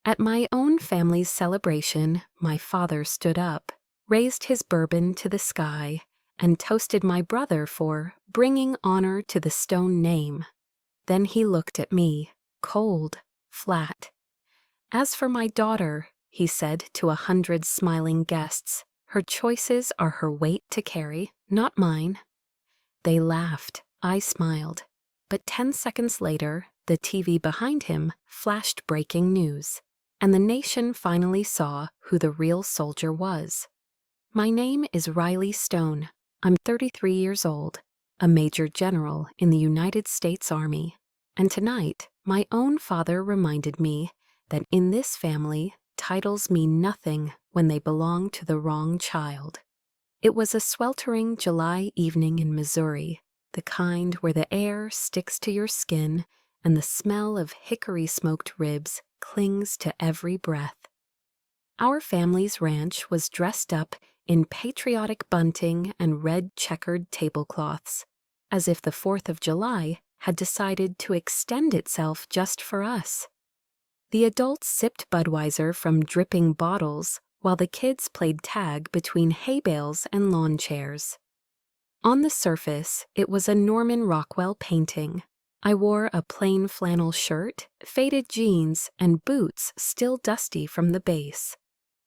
At my own family's celebration, my father stood up, raised his bourbon to the sky, and toasted my brother for bringing honor to the Stone name. Then he looked at me, cold, flat. As for my daughter, he said to 100 smiling guests, her choices are her weight to carry, not mine. They laughed, I smiled. But 10 seconds later, the TV behind him flashed breaking news, and the nation finally saw who the real soldier was. My name is Riley Stone. I'm 33 years old, a Major General in the United States Army. And tonight, my own father reminded me that in this family, titles mean nothing when they belong to the wrong child. It was a sweltering July evening in Missouri, the kind where the air sticks to your skin and the smell of hickory-smoked ribs clings to every breath. Our family's ranch was dressed up in patriotic bunting and red checkered tablecloths, as if the 4th of July had decided to extend itself just for us. The adults sipped Budweiser from dripping bottles while the kids played tag between hay bales and lawn chairs. On the surface, it was a Norman Rockwell painting. I wore a plain flannel shirt, faded jeans, and boots still dusty from the base.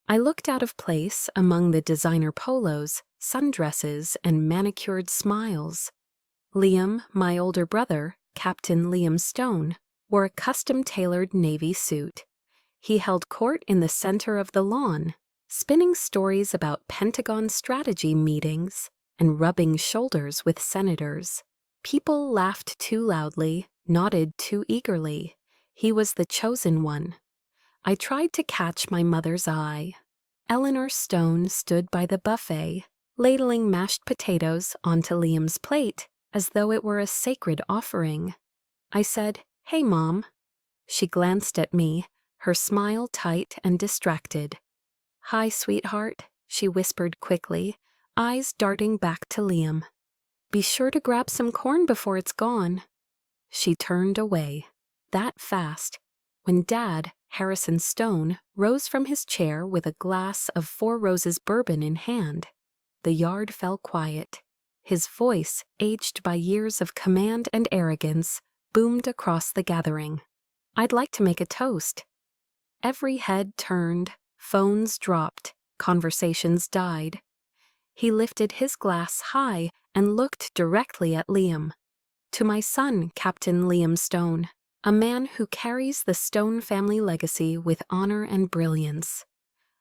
I looked out of place among the designer polos, sundresses, and manicured smiles. Liam, my older brother, Captain Liam Stone, wore a custom-tailored navy suit. He held court in the center of the lawn, spinning stories about Pentagon strategy meetings and rubbing shoulders with senators. People laughed too loudly, nodded too eagerly. He was the chosen one. I tried to catch my mother's eye. Eleanor Stone stood by the buffet, ladling mashed potatoes onto Liam's plate as though it were a sacred offering. I said, "Hey, Mom." She glanced at me, her smile tight and distracted. "Hi, sweetheart," she whispered quickly, eyes darting back to Liam. "Be sure to grab some corn before it's gone." She turned away, that fast, when Dad, Harrison Stone, rose from his chair with a glass of Four Roses bourbon in hand. The yard fell quiet. His voice, aged by years of command and arrogance, boomed across the gathering. "I'd like to make a toast." Every head turned, phones dropped, conversations died. He lifted his glass high and looked directly at Liam. "To my son, Captain Liam Stone, a man who carries the Stone family legacy with honor and brilliance."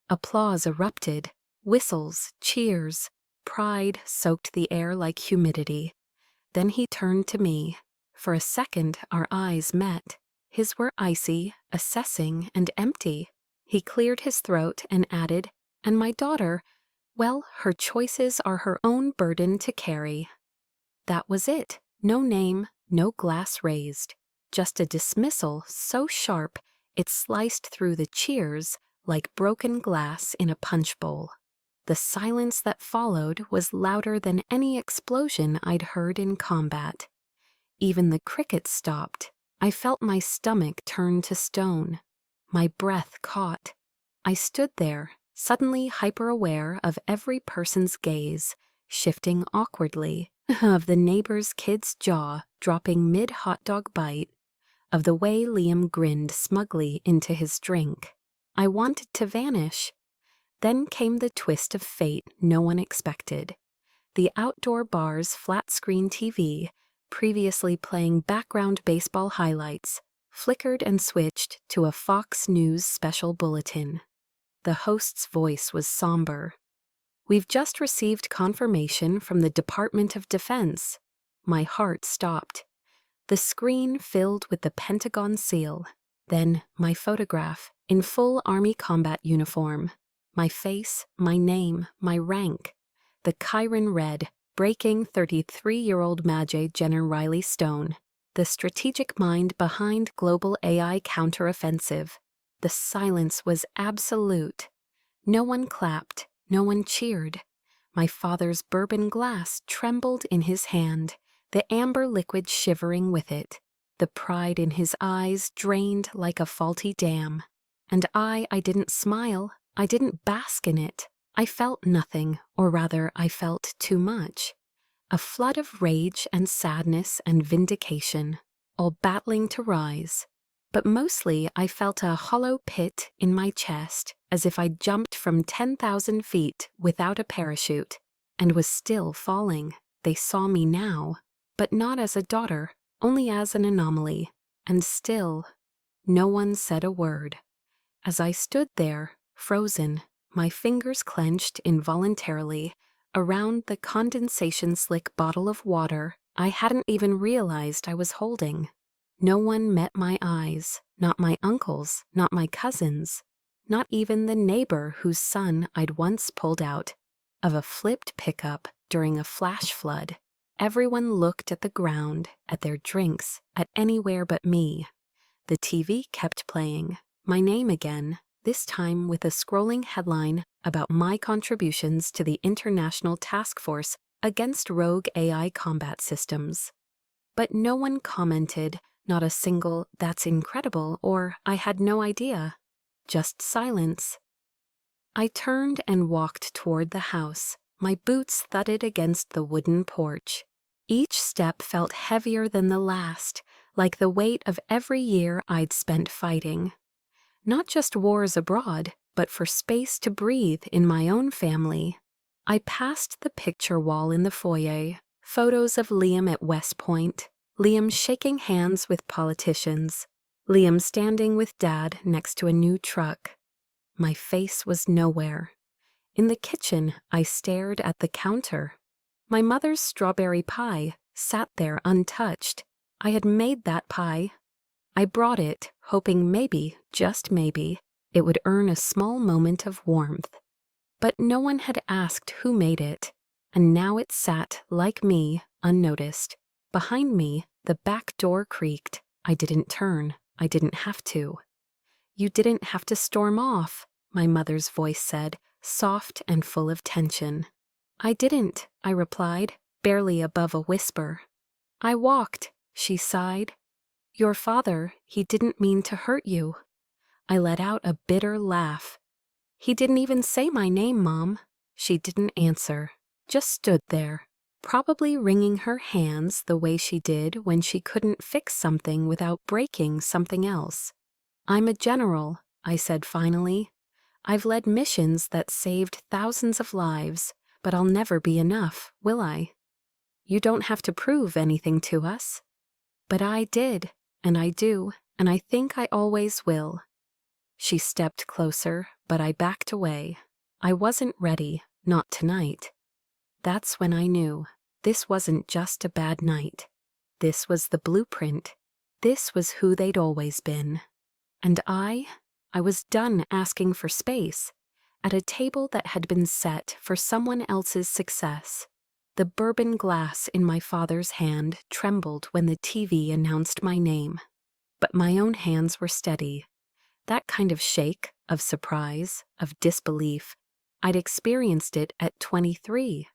Applause erupted, whistles, cheers. Pride soaked the air like humidity. Then he turned to me. For a second, our eyes met. His were icy, assessing, and empty. He cleared his throat and added, "And my daughter, well, her choices are her own burden to carry." That was it. No name, no glass raised. Just a dismissal so sharp it sliced through the cheers like broken glass in a punch bowl. The silence that followed was louder than any explosion I'd heard in combat. Even the crickets stopped. I felt my stomach turn to stone. My breath caught. I stood there, suddenly hyper-aware of every person's gaze, shifting awkwardly, of the neighbor's kid's jaw dropping mid-hot dog bite, of the way Liam grinned smugly into his drink. I wanted to vanish. Then came the twist of fate no one expected. The outdoor bar's flat-screen TV, previously playing background baseball highlights, flickered and switched to a Fox News special bulletin. The host's voice was somber. "We've just received confirmation from the Department of Defense." My heart stopped. The screen filled with the Pentagon seal. Then my photograph, in full Army combat uniform. My face, my name, my rank. The Chiron Red, breaking 33-year-old Major General Riley Stone. The strategic mind behind global AI counteroffensive. The silence was absolute. No one clapped, no one cheered. My father's bourbon glass trembled in his hand, the amber liquid shivering with it. The pride in his eyes drained like a faulty dam. And I didn't smile. I didn't bask in it. I felt nothing, or rather, I felt too much. A flood of rage and sadness and vindication, all battling to rise. But mostly I felt a hollow pit in my chest, as if I'd jumped from 10,000 feet without a parachute, and was still falling. They saw me now, but not as a daughter, only as an anomaly. And still, no one said a word. As I stood there, frozen, my fingers clenched involuntarily around the condensation-slick bottle of water I hadn't even realized I was holding. No one met my eyes, not my uncles, not my cousins, not even the neighbor whose son I'd once pulled out of a flipped pickup during a flash flood. Everyone looked at the ground, at their drinks, at anywhere but me. The TV kept playing, my name again, this time with a scrolling headline about my contributions to the International Task Force against rogue AI combat systems. But no one commented, not a single "that's incredible" or "I had no idea." Just silence. I turned and walked toward the house. My boots thudded against the wooden porch. Each step felt heavier than the last, like the weight of every year I'd spent fighting. Not just wars abroad, but for space to breathe in my own family. I passed the picture wall in the foyer, photos of Liam at West Point, Liam shaking hands with politicians, Liam standing with Dad next to a new truck. My face was nowhere. In the kitchen, I stared at the counter. My mother's strawberry pie sat there untouched. I had made that pie. I brought it, hoping maybe, just maybe, it would earn a small moment of warmth. But no one had asked who made it, and now it sat, like me, unnoticed. Behind me, the back door creaked. I didn't turn. I didn't have to. "You didn't have to storm off," my mother's voice said, soft and full of tension. "I didn't," I replied, barely above a whisper. "I walked," she sighed. "Your father, he didn't mean to hurt you." I let out a bitter laugh. "He didn't even say my name, Mom." She didn't answer, just stood there, probably wringing her hands the way she did when she couldn't fix something without breaking something else. "I'm a general," I said finally. "I've led missions that saved thousands of lives, but I'll never be enough, will I? You don't have to prove anything to us." "But I did. And I do, and I think I always will." She stepped closer, but I backed away. I wasn't ready, not tonight. That's when I knew. This wasn't just a bad night. This was the blueprint. This was who they'd always been. And I was done asking for space, at a table that had been set for someone else's success. The bourbon glass in my father's hand trembled when the TV announced my name. But my own hands were steady. That kind of shake, of surprise, of disbelief, I'd experienced it at 23,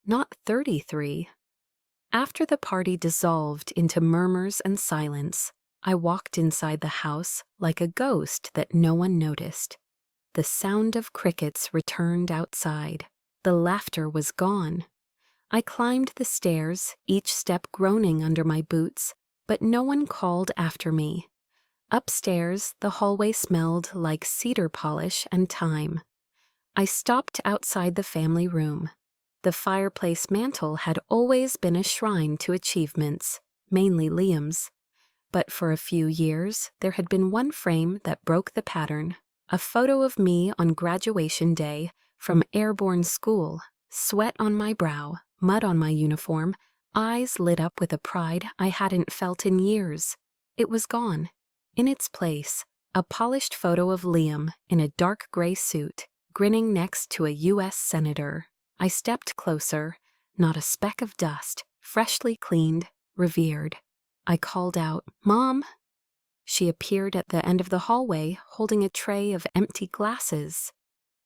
not 33. After the party dissolved into murmurs and silence, I walked inside the house like a ghost that no one noticed. The sound of crickets returned outside. The laughter was gone. I climbed the stairs, each step groaning under my boots, but no one called after me. Upstairs, the hallway smelled like cedar polish and thyme. I stopped outside the family room. The fireplace mantel had always been a shrine to achievements, mainly Liam's. But for a few years, there had been one frame that broke the pattern, a photo of me on graduation day from airborne school, sweat on my brow, mud on my uniform, eyes lit up with a pride I hadn't felt in years. It was gone. In its place, a polished photo of Liam in a dark gray suit, grinning next to a U.S. senator. I stepped closer, not a speck of dust, freshly cleaned, revered. I called out, "Mom!" She appeared at the end of the hallway, holding a tray of empty glasses.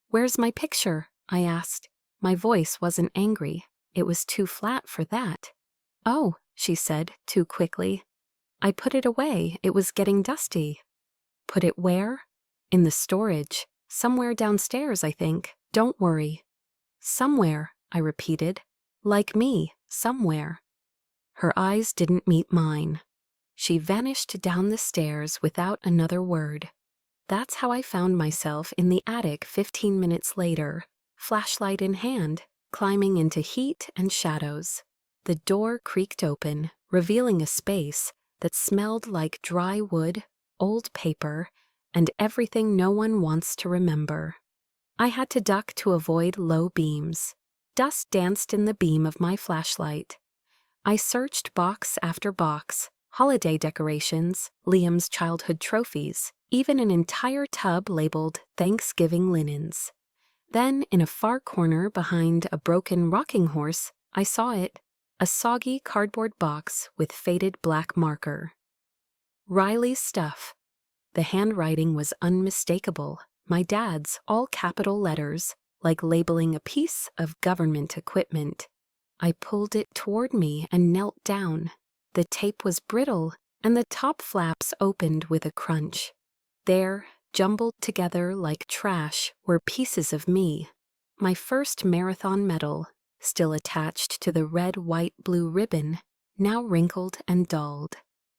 "Where's my picture?" I asked. My voice wasn't angry. It was too flat for that. "Oh," she said, too quickly. "I put it away. It was getting dusty." "Put it where?" In the storage. Somewhere downstairs, I think. Don't worry. Somewhere, I repeated. Like me, somewhere. Her eyes didn't meet mine. She vanished down the stairs without another word. That's how I found myself in the attic 15 minutes later, flashlight in hand, climbing into heat and shadows. The door creaked open, revealing a space that smelled like dry wood, old paper, and everything no one wants to remember. I had to duck to avoid low beams. Dust danced in the beam of my flashlight. I searched box after box, holiday decorations, Liam's childhood trophies, even an entire tub labeled Thanksgiving linens. Then, in a far corner behind a broken rocking horse, I saw it, a soggy cardboard box with faded black marker. Riley's stuff. The handwriting was unmistakable, my dad's, all capital letters, like labeling a piece of government equipment. I pulled it toward me and knelt down. The tape was brittle, and the top flaps opened with a crunch. There, jumbled together like trash, were pieces of me. My first marathon medal, still attached to the red, white, blue ribbon, now wrinkled and dulled.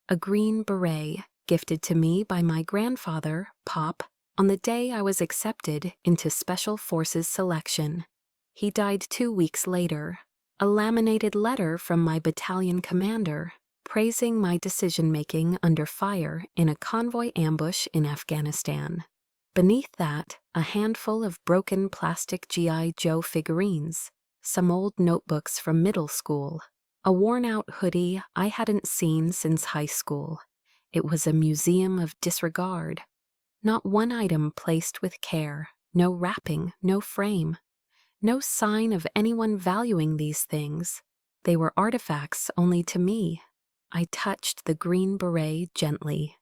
A green beret, gifted to me by my grandfather, Pop, on the day I was accepted into Special Forces selection. He died 2 weeks later. A laminated letter from my battalion commander, praising my decision-making under fire in a convoy ambush in Afghanistan. Beneath that, a handful of broken plastic G.I. Joe figurines, some old notebooks from middle school, a worn-out hoodie I hadn't seen since high school. It was a museum of disregard. Not one item placed with care, no wrapping, no frame. No sign of anyone valuing these things. They were artifacts only to me. I touched the green beret gently.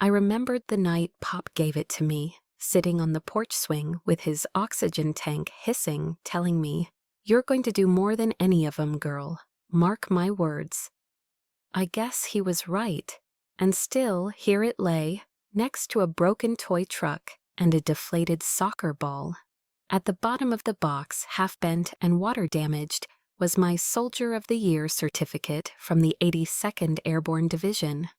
I remembered the night Pop gave it to me, sitting on the porch swing with his oxygen tank hissing, telling me, "You're going to do more than any of 'em, girl. Mark my words." I guess he was right. And still, here it lay, next to a broken toy truck and a deflated soccer ball. At the bottom of the box, half-bent and water-damaged, was my Soldier of the Year certificate from the 82nd Airborne Division.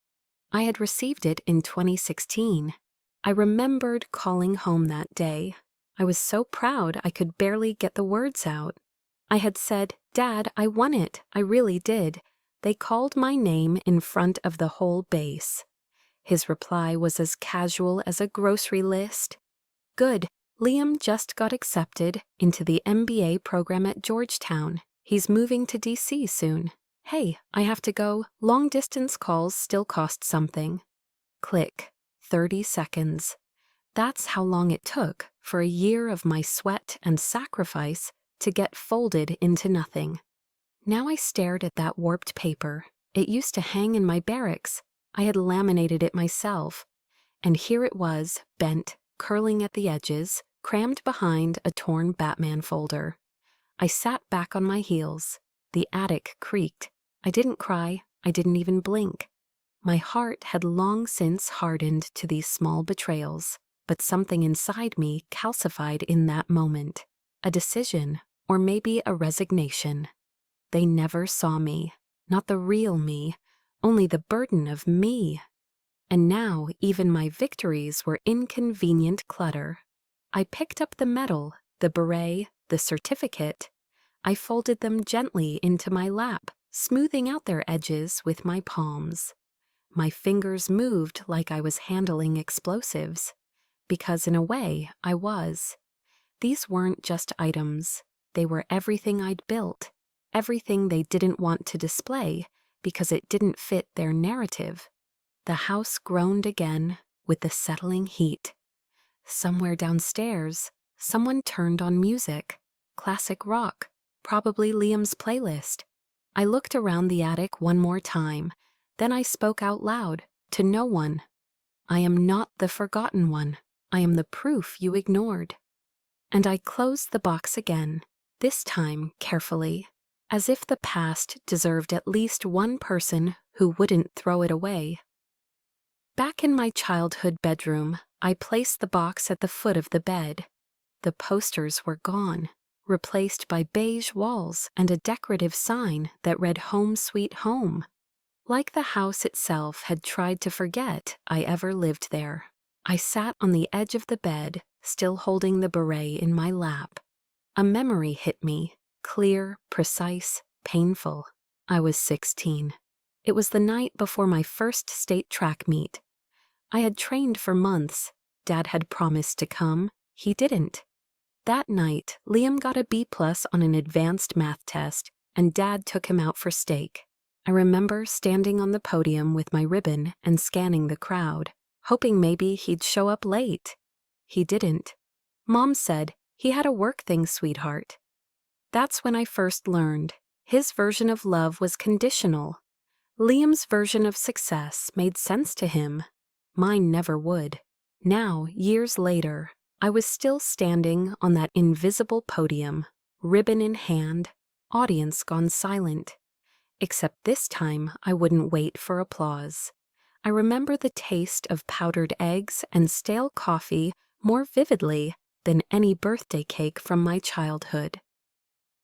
I had received it in 2016. I remembered calling home that day. I was so proud I could barely get the words out. I had said, "Dad, I won it. I really did." They called my name in front of the whole base. His reply was as casual as a grocery list. "Good. Liam just got accepted into the MBA program at Georgetown. He's moving to DC soon. Hey, I have to go. Long-distance calls still cost something." Click. 30 seconds. That's how long it took for a year of my sweat and sacrifice to get folded into nothing. Now I stared at that warped paper. It used to hang in my barracks. I had laminated it myself. And here it was, bent, curling at the edges, crammed behind a torn Batman folder. I sat back on my heels. The attic creaked. I didn't cry. I didn't even blink. My heart had long since hardened to these small betrayals, but something inside me calcified in that moment. A decision, or maybe a resignation. They never saw me, not the real me, only the burden of me. And now even my victories were inconvenient clutter. I picked up the medal, the beret, the certificate. I folded them gently into my lap, smoothing out their edges with my palms. My fingers moved like I was handling explosives, because in a way I was. These weren't just items. They were everything I'd built, everything they didn't want to display because it didn't fit their narrative. The house groaned again with the settling heat. Somewhere downstairs, someone turned on music, classic rock, probably Liam's playlist. I looked around the attic one more time, then I spoke out loud, to no one. "I am not the forgotten one. I am the proof you ignored." And I closed the box again, this time carefully, as if the past deserved at least one person who wouldn't throw it away. Back in my childhood bedroom, I placed the box at the foot of the bed. The posters were gone, replaced by beige walls and a decorative sign that read "Home Sweet Home." Like the house itself had tried to forget I ever lived there. I sat on the edge of the bed, still holding the beret in my lap. A memory hit me, clear, precise, painful. I was 16. It was the night before my first state track meet. I had trained for months. Dad had promised to come. He didn't. That night, Liam got a B+ on an advanced math test, and Dad took him out for steak. I remember standing on the podium with my ribbon and scanning the crowd, hoping maybe he'd show up late. He didn't. Mom said, "He had a work thing, sweetheart." That's when I first learned. His version of love was conditional. Liam's version of success made sense to him. Mine never would. Now, years later, I was still standing on that invisible podium, ribbon in hand, audience gone silent. Except this time, I wouldn't wait for applause. I remember the taste of powdered eggs and stale coffee more vividly than any birthday cake from my childhood.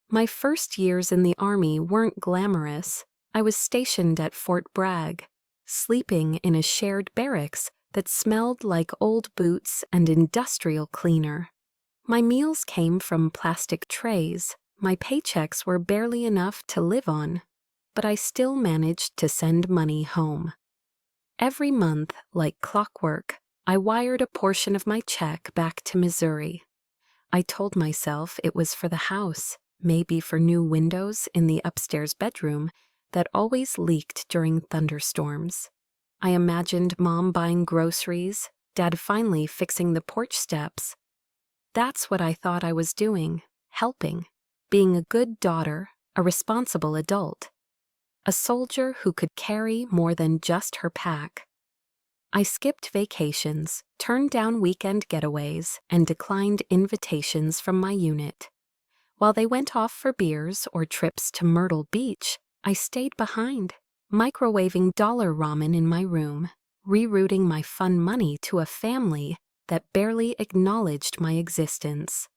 My first years in the Army weren't glamorous. I was stationed at Fort Bragg, sleeping in a shared barracks that smelled like old boots and industrial cleaner. My meals came from plastic trays. My paychecks were barely enough to live on, but I still managed to send money home. Every month, like clockwork, I wired a portion of my check back to Missouri. I told myself it was for the house, maybe for new windows in the upstairs bedroom that always leaked during thunderstorms. I imagined Mom buying groceries, Dad finally fixing the porch steps. That's what I thought I was doing, helping, being a good daughter, a responsible adult. A soldier who could carry more than just her pack. I skipped vacations, turned down weekend getaways, and declined invitations from my unit. While they went off for beers or trips to Myrtle Beach, I stayed behind, microwaving dollar ramen in my room, rerouting my fun money to a family that barely acknowledged my existence.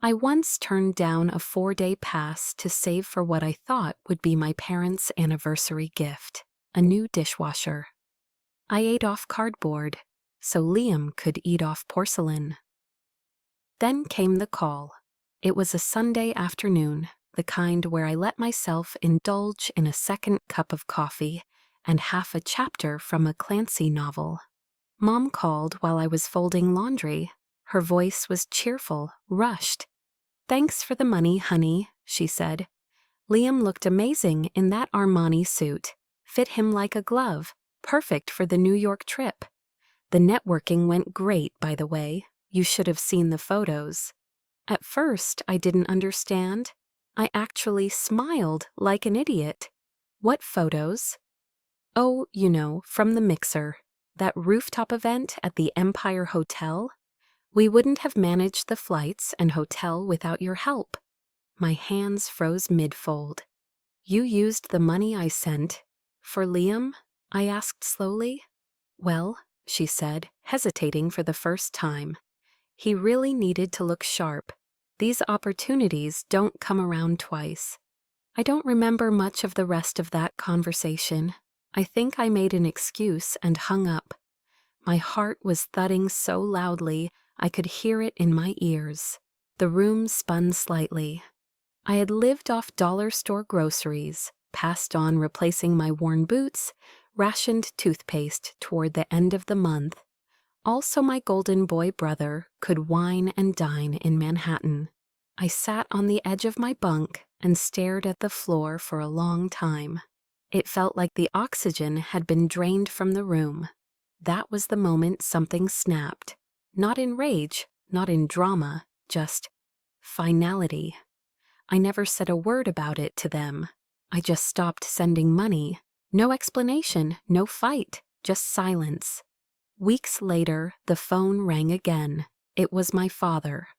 I once turned down a 4-day pass to save for what I thought would be my parents' anniversary gift, a new dishwasher. I ate off cardboard, so Liam could eat off porcelain. Then came the call. It was a Sunday afternoon, the kind where I let myself indulge in a second cup of coffee and half a chapter from a Clancy novel. Mom called while I was folding laundry. Her voice was cheerful, rushed. "Thanks for the money, honey," she said. Liam looked amazing in that Armani suit. Fit him like a glove, perfect for the New York trip. The networking went great, by the way. You should have seen the photos. At first, I didn't understand. I actually smiled like an idiot. "What photos?" "Oh, you know, from the mixer. That rooftop event at the Empire Hotel. We wouldn't have managed the flights and hotel without your help." My hands froze mid-fold. "You used the money I sent for Liam?" I asked slowly. "Well," she said, hesitating for the first time. "He really needed to look sharp. These opportunities don't come around twice." I don't remember much of the rest of that conversation. I think I made an excuse and hung up. My heart was thudding so loudly I could hear it in my ears. The room spun slightly. I had lived off dollar store groceries, passed on replacing my worn boots, rationed toothpaste toward the end of the month. Also, my golden boy brother could wine and dine in Manhattan. I sat on the edge of my bunk and stared at the floor for a long time. It felt like the oxygen had been drained from the room. That was the moment something snapped. Not in rage, not in drama, just finality. I never said a word about it to them. I just stopped sending money. No explanation, no fight, just silence. Weeks later, the phone rang again. It was my father.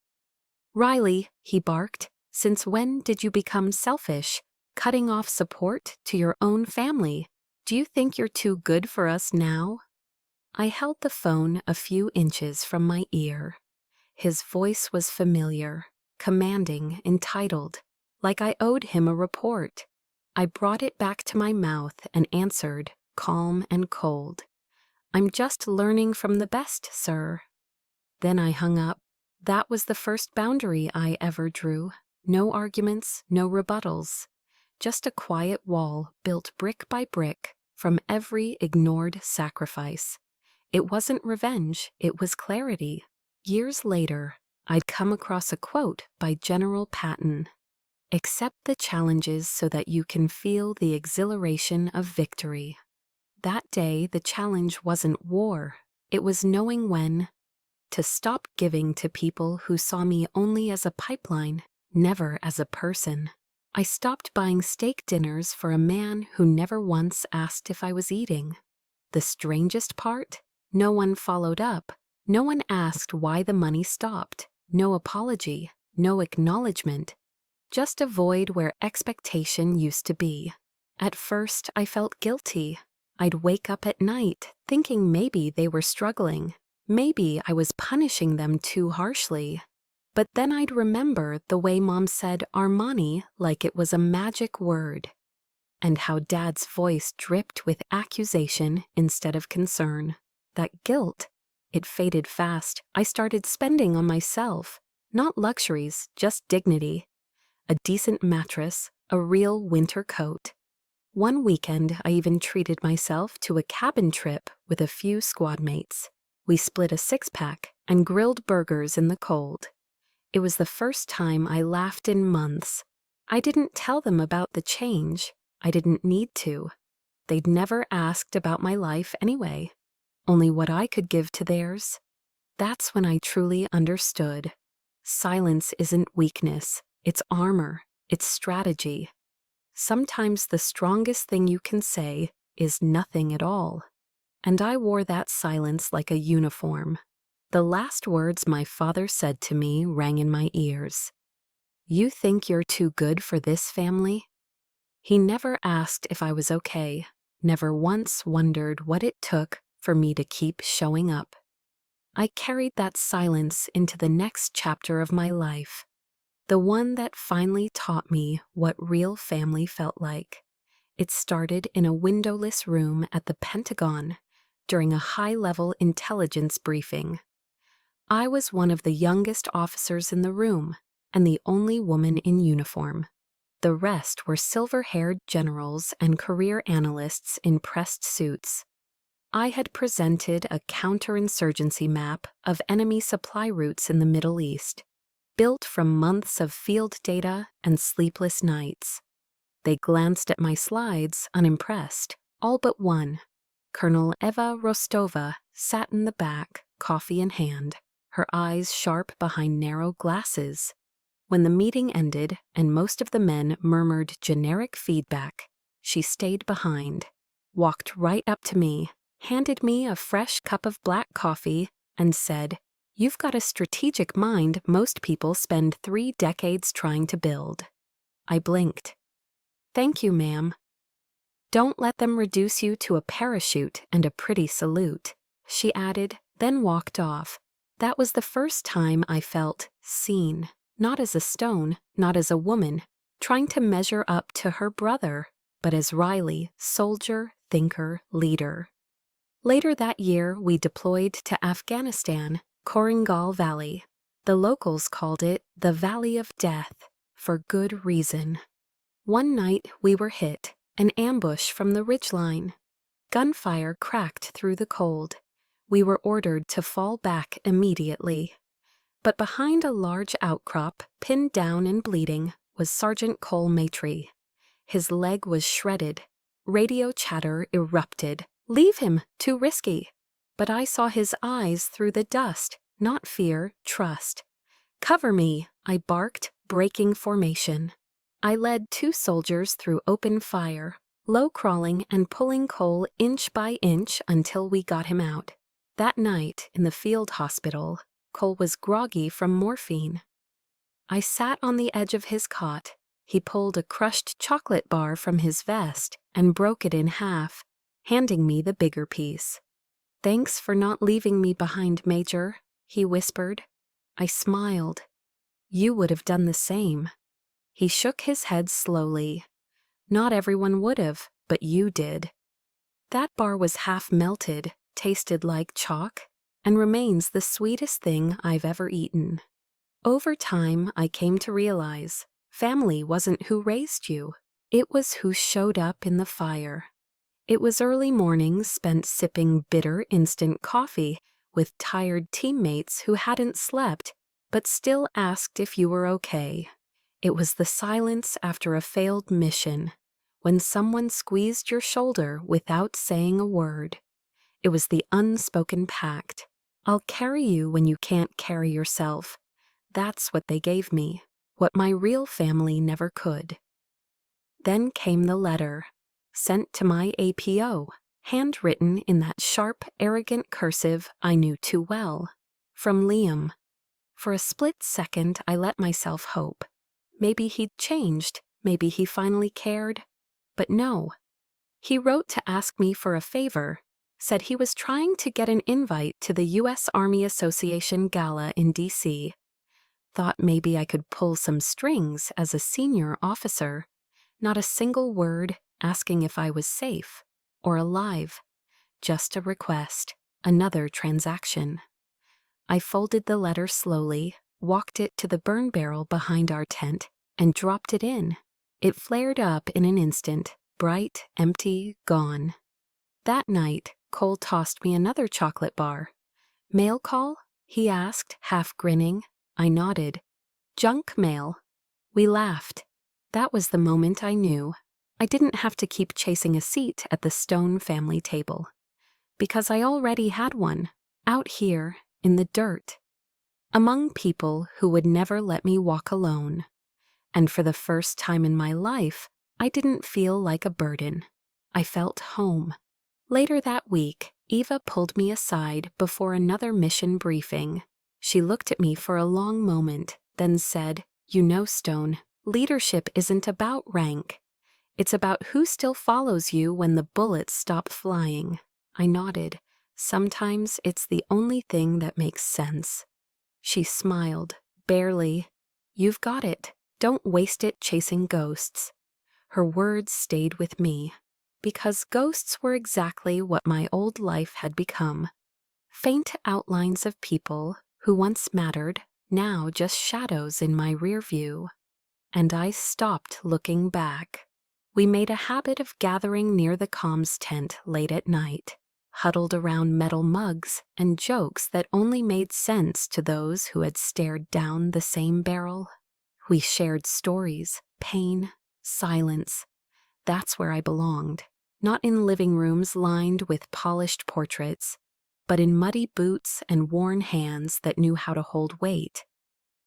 "Riley," he barked, "since when did you become selfish, cutting off support to your own family? Do you think you're too good for us now?" I held the phone a few inches from my ear. His voice was familiar, commanding, entitled, like I owed him a report. I brought it back to my mouth and answered, calm and cold. "I'm just learning from the best, sir." Then I hung up. That was the first boundary I ever drew. No arguments, no rebuttals. Just a quiet wall built brick by brick from every ignored sacrifice. It wasn't revenge, it was clarity. Years later, I'd come across a quote by General Patton. "Accept the challenges so that you can feel the exhilaration of victory." That day, the challenge wasn't war. It was knowing when to stop giving to people who saw me only as a pipeline, never as a person. I stopped buying steak dinners for a man who never once asked if I was eating. The strangest part? No one followed up. No one asked why the money stopped. No apology. No acknowledgement. Just a void where expectation used to be. At first, I felt guilty. I'd wake up at night thinking maybe they were struggling. Maybe I was punishing them too harshly. But then I'd remember the way Mom said Armani like it was a magic word, and how Dad's voice dripped with accusation instead of concern. That guilt, it faded fast. I started spending on myself. Not luxuries, just dignity. A decent mattress, a real winter coat. One weekend, I even treated myself to a cabin trip with a few squad mates. We split a six-pack and grilled burgers in the cold. It was the first time I laughed in months. I didn't tell them about the change. I didn't need to. They'd never asked about my life anyway. Only what I could give to theirs. That's when I truly understood. Silence isn't weakness. It's armor. It's strategy. Sometimes the strongest thing you can say is nothing at all. And I wore that silence like a uniform. The last words my father said to me rang in my ears. "You think you're too good for this family?" He never asked if I was okay, never once wondered what it took for me to keep showing up. I carried that silence into the next chapter of my life, the one that finally taught me what real family felt like. It started in a windowless room at the Pentagon during a high-level intelligence briefing. I was one of the youngest officers in the room and the only woman in uniform. The rest were silver-haired generals and career analysts in pressed suits. I had presented a counterinsurgency map of enemy supply routes in the Middle East, built from months of field data and sleepless nights. They glanced at my slides, unimpressed, all but one. Colonel Eva Rostova sat in the back, coffee in hand, her eyes sharp behind narrow glasses. When the meeting ended and most of the men murmured generic feedback, she stayed behind, walked right up to me, handed me a fresh cup of black coffee, and said, "You've got a strategic mind most people spend 3 decades trying to build." I blinked. "Thank you, ma'am." "Don't let them reduce you to a parachute and a pretty salute," she added, then walked off. That was the first time I felt seen. Not as a stone, not as a woman, trying to measure up to her brother, but as Riley, soldier, thinker, leader. Later that year, we deployed to Afghanistan, Korangal Valley. The locals called it the Valley of Death, for good reason. One night, we were hit, an ambush from the ridgeline. Gunfire cracked through the cold. We were ordered to fall back immediately. But behind a large outcrop, pinned down and bleeding, was Sergeant Cole Maitre. His leg was shredded. Radio chatter erupted. "Leave him, too risky." But I saw his eyes through the dust, not fear, trust. "Cover me," I barked, breaking formation. I led 2 soldiers through open fire, low crawling and pulling Cole inch by inch until we got him out. That night, in the field hospital, Cole was groggy from morphine. I sat on the edge of his cot. He pulled a crushed chocolate bar from his vest and broke it in half, handing me the bigger piece. "Thanks for not leaving me behind, Major," he whispered. I smiled. "You would have done the same." He shook his head slowly. "Not everyone would have, but you did." That bar was half melted, tasted like chalk, and remains the sweetest thing I've ever eaten. Over time, I came to realize family wasn't who raised you. It was who showed up in the fire. It was early mornings spent sipping bitter instant coffee with tired teammates who hadn't slept but still asked if you were okay. It was the silence after a failed mission, when someone squeezed your shoulder without saying a word. It was the unspoken pact. I'll carry you when you can't carry yourself. That's what they gave me, what my real family never could. Then came the letter, sent to my APO, handwritten in that sharp, arrogant cursive I knew too well. From Liam. For a split second, I let myself hope. Maybe he'd changed, maybe he finally cared. But no. He wrote to ask me for a favor, said he was trying to get an invite to the U.S. Army Association Gala in D.C. Thought maybe I could pull some strings as a senior officer. Not a single word asking if I was safe or alive. Just a request, another transaction. I folded the letter slowly, walked it to the burn barrel behind our tent, and dropped it in. It flared up in an instant, bright, empty, gone. That night, Cole tossed me another chocolate bar. "Mail call?" he asked, half grinning. I nodded. "Junk mail." We laughed. That was the moment I knew. I didn't have to keep chasing a seat at the Stone family table. Because I already had one, out here, in the dirt. Among people who would never let me walk alone. And for the first time in my life, I didn't feel like a burden. I felt home. Later that week, Eva pulled me aside before another mission briefing. She looked at me for a long moment, then said, "You know, Stone, leadership isn't about rank. It's about who still follows you when the bullets stop flying." I nodded. Sometimes it's the only thing that makes sense. She smiled, barely. "You've got it. Don't waste it chasing ghosts." Her words stayed with me, because ghosts were exactly what my old life had become. Faint outlines of people who once mattered, now just shadows in my rear view. And I stopped looking back. We made a habit of gathering near the comms tent late at night, huddled around metal mugs and jokes that only made sense to those who had stared down the same barrel. We shared stories, pain, silence. That's where I belonged, not in living rooms lined with polished portraits, but in muddy boots and worn hands that knew how to hold weight.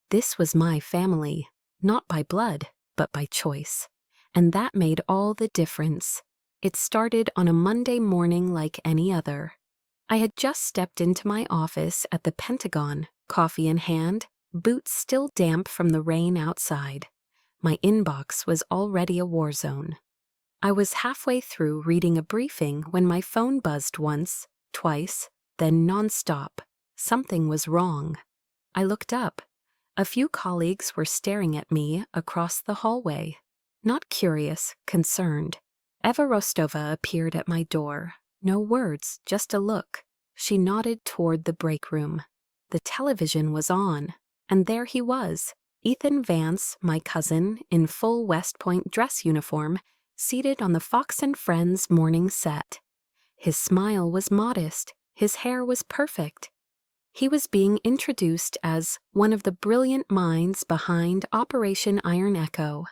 This was my family, not by blood, but by choice. And that made all the difference. It started on a Monday morning like any other. I had just stepped into my office at the Pentagon, coffee in hand, boots still damp from the rain outside. My inbox was already a war zone. I was halfway through reading a briefing when my phone buzzed once, twice, then nonstop. Something was wrong. I looked up. A few colleagues were staring at me across the hallway. Not curious, concerned. Eva Rostova appeared at my door. No words, just a look. She nodded toward the break room. The television was on, and there he was, Ethan Vance, my cousin, in full West Point dress uniform, seated on the Fox and Friends morning set. His smile was modest, his hair was perfect. He was being introduced as one of the brilliant minds behind Operation Iron Echo.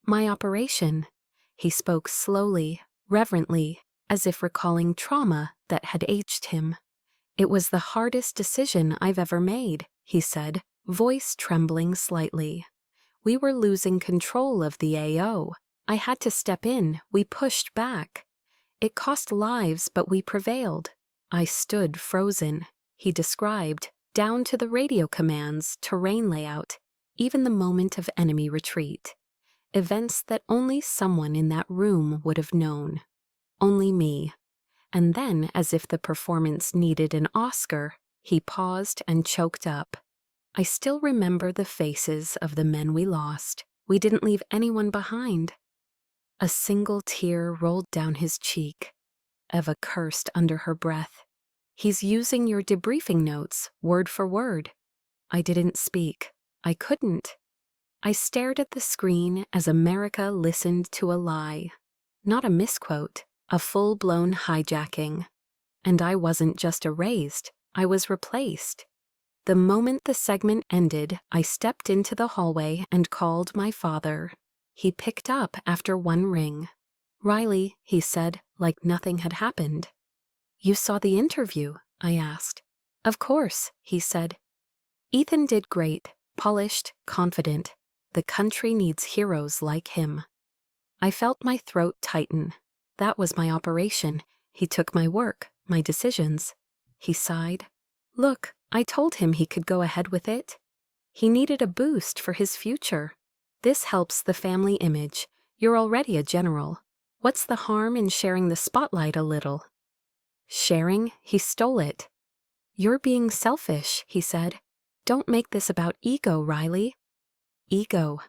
My operation. He spoke slowly, reverently, as if recalling trauma that had aged him. "It was the hardest decision I've ever made," he said, voice trembling slightly. "We were losing control of the AO. I had to step in. We pushed back. It cost lives, but we prevailed." I stood frozen. He described, down to the radio commands, terrain layout, even the moment of enemy retreat. Events that only someone in that room would have known. Only me. And then, as if the performance needed an Oscar, he paused and choked up. I still remember the faces of the men we lost. We didn't leave anyone behind. A single tear rolled down his cheek. Eva cursed under her breath. He's using your debriefing notes, word for word. I didn't speak. I couldn't. I stared at the screen as America listened to a lie. Not a misquote, a full-blown hijacking. And I wasn't just erased, I was replaced. The moment the segment ended, I stepped into the hallway and called my father. He picked up after one ring. "Riley," he said, like nothing had happened. "You saw the interview?" I asked. "Of course," he said. "Ethan did great, polished, confident. The country needs heroes like him." I felt my throat tighten. That was my operation. He took my work, my decisions. He sighed. "Look, I told him he could go ahead with it. He needed a boost for his future. This helps the family image. You're already a general. What's the harm in sharing the spotlight a little?" Sharing? He stole it. "You're being selfish," he said. "Don't make this about ego, Riley." Ego.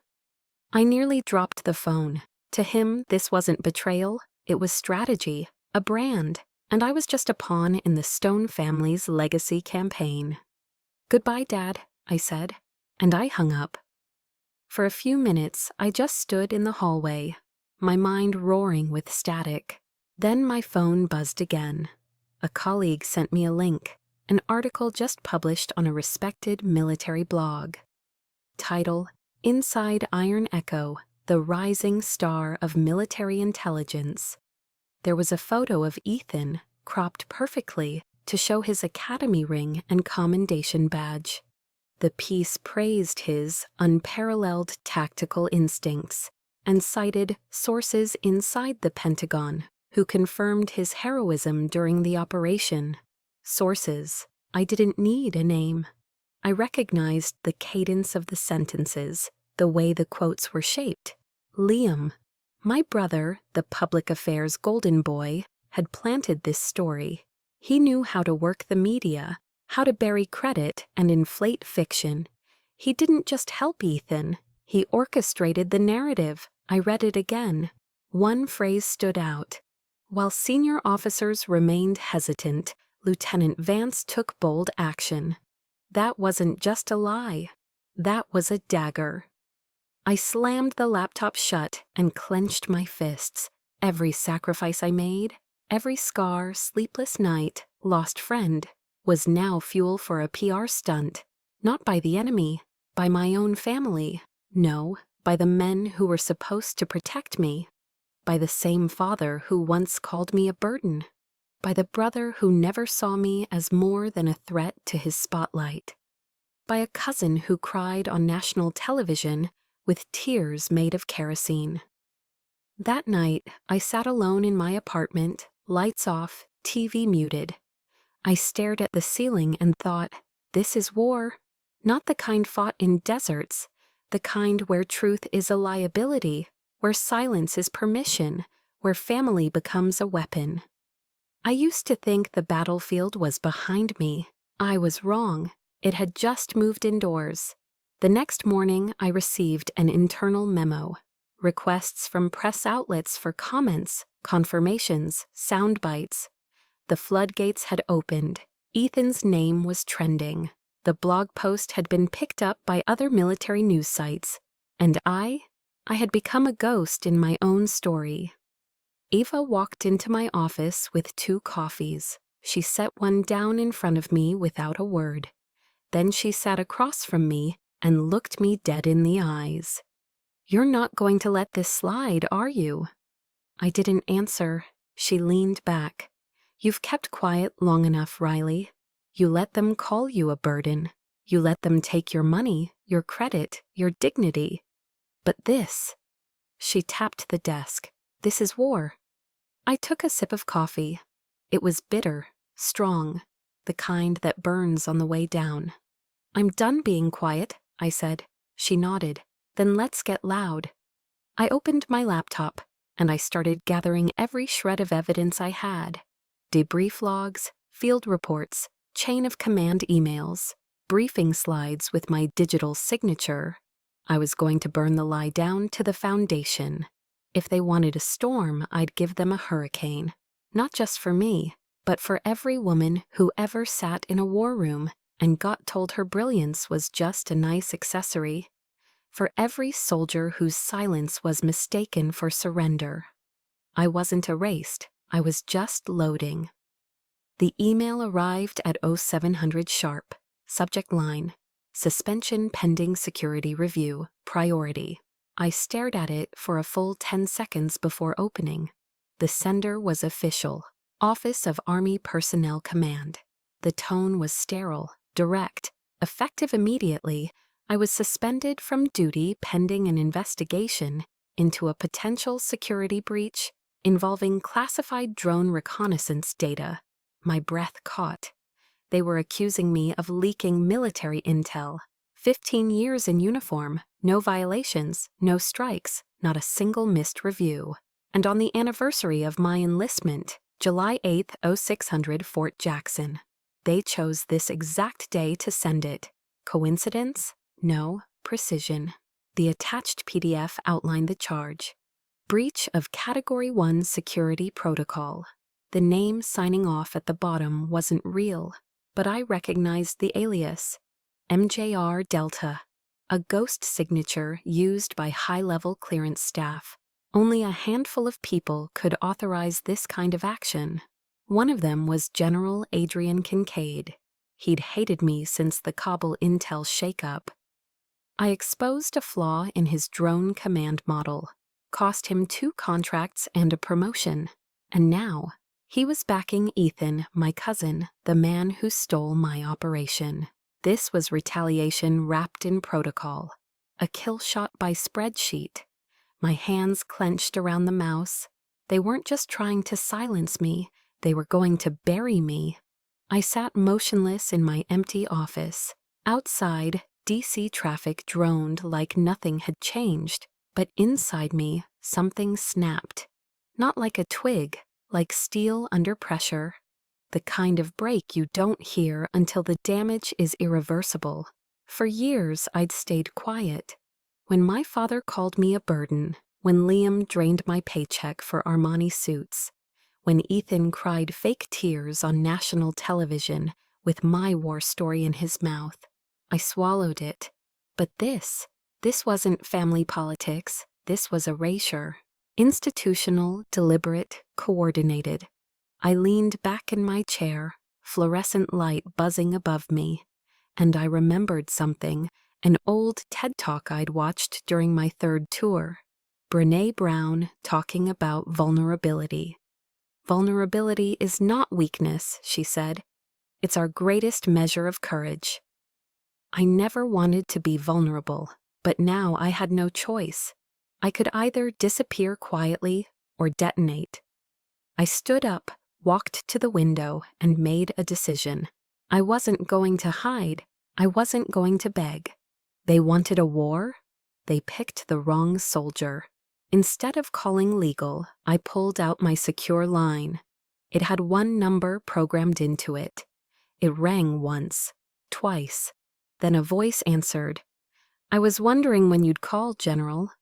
I nearly dropped the phone. To him, this wasn't betrayal. It was strategy, a brand, and I was just a pawn in the Stone family's legacy campaign. "Goodbye, Dad," I said, and I hung up. For a few minutes, I just stood in the hallway, my mind roaring with static. Then my phone buzzed again. A colleague sent me a link, an article just published on a respected military blog. Title: Inside Iron Echo, the Rising Star of Military Intelligence. There was a photo of Ethan, cropped perfectly to show his academy ring and commendation badge. The piece praised his unparalleled tactical instincts and cited sources inside the Pentagon who confirmed his heroism during the operation. Sources. I didn't need a name. I recognized the cadence of the sentences, the way the quotes were shaped. Liam, my brother, the public affairs golden boy, had planted this story. He knew how to work the media, how to bury credit and inflate fiction. He didn't just help Ethan, he orchestrated the narrative. I read it again. One phrase stood out. While senior officers remained hesitant, Lieutenant Vance took bold action. That wasn't just a lie. That was a dagger. I slammed the laptop shut and clenched my fists. Every sacrifice I made, every scar, sleepless night, lost friend, was now fuel for a PR stunt. Not by the enemy, by my own family. No, by the men who were supposed to protect me. By the same father who once called me a burden. By the brother who never saw me as more than a threat to his spotlight. By a cousin who cried on national television with tears made of kerosene. That night, I sat alone in my apartment, lights off, TV muted. I stared at the ceiling and thought, this is war. Not the kind fought in deserts, the kind where truth is a liability, where silence is permission, where family becomes a weapon. I used to think the battlefield was behind me. I was wrong. It had just moved indoors. The next morning, I received an internal memo. Requests from press outlets for comments, confirmations, sound bites. The floodgates had opened. Ethan's name was trending. The blog post had been picked up by other military news sites. And I had become a ghost in my own story. Eva walked into my office with 2 coffees. She set one down in front of me without a word. Then she sat across from me and looked me dead in the eyes. "You're not going to let this slide, are you?" I didn't answer. She leaned back. "You've kept quiet long enough, Riley. You let them call you a burden. You let them take your money, your credit, your dignity. But this..." She tapped the desk. "This is war." I took a sip of coffee. It was bitter, strong, the kind that burns on the way down. "I'm done being quiet," I said. She nodded. "Then let's get loud." I opened my laptop, and I started gathering every shred of evidence I had. debrief logs, field reports, chain of command emails, briefing slides with my digital signature. I was going to burn the lie down to the foundation. If they wanted a storm, I'd give them a hurricane. Not just for me, but for every woman who ever sat in a war room and got told her brilliance was just a nice accessory. For every soldier whose silence was mistaken for surrender. I wasn't erased, I was just loading. The email arrived at 0700 sharp. Subject line: suspension pending security review, priority. I stared at it for a full 10 seconds before opening. The sender was official, Office of Army Personnel Command. The tone was sterile, direct, effective immediately. I was suspended from duty pending an investigation into a potential security breach involving classified drone reconnaissance data. My breath caught. They were accusing me of leaking military intel. 15 years in uniform, no violations, no strikes, not a single missed review. And on the anniversary of my enlistment, July 8, 0600 Fort Jackson. They chose this exact day to send it. Coincidence? No. Precision. The attached PDF outlined the charge. Breach of Category 1 Security Protocol. The name signing off at the bottom wasn't real, but I recognized the alias. MJR Delta. A ghost signature used by high-level clearance staff. Only a handful of people could authorize this kind of action. One of them was General Adrian Kincaid. He'd hated me since the Kabul intel shakeup. I exposed a flaw in his drone command model, cost him 2 contracts and a promotion, and now he was backing Ethan, my cousin, the man who stole my operation. This was retaliation wrapped in protocol, a kill shot by spreadsheet. My hands clenched around the mouse. They weren't just trying to silence me, they were going to bury me. I sat motionless in my empty office. Outside, DC traffic droned like nothing had changed, but inside me, something snapped. Not like a twig, like steel under pressure. The kind of break you don't hear until the damage is irreversible. For years, I'd stayed quiet. When my father called me a burden, when Liam drained my paycheck for Armani suits, when Ethan cried fake tears on national television with my war story in his mouth, I swallowed it. But this wasn't family politics. This was erasure. Institutional, deliberate, coordinated. I leaned back in my chair, fluorescent light buzzing above me, and I remembered something, an old TED Talk I'd watched during my 3rd tour. Brené Brown talking about vulnerability. Vulnerability is not weakness, she said. It's our greatest measure of courage. I never wanted to be vulnerable, but now I had no choice. I could either disappear quietly or detonate. I stood up, walked to the window, and made a decision. I wasn't going to hide. I wasn't going to beg. They wanted a war? They picked the wrong soldier. Instead of calling legal, I pulled out my secure line. It had one number programmed into it. It rang once, twice. Then a voice answered. "I was wondering when you'd call, General."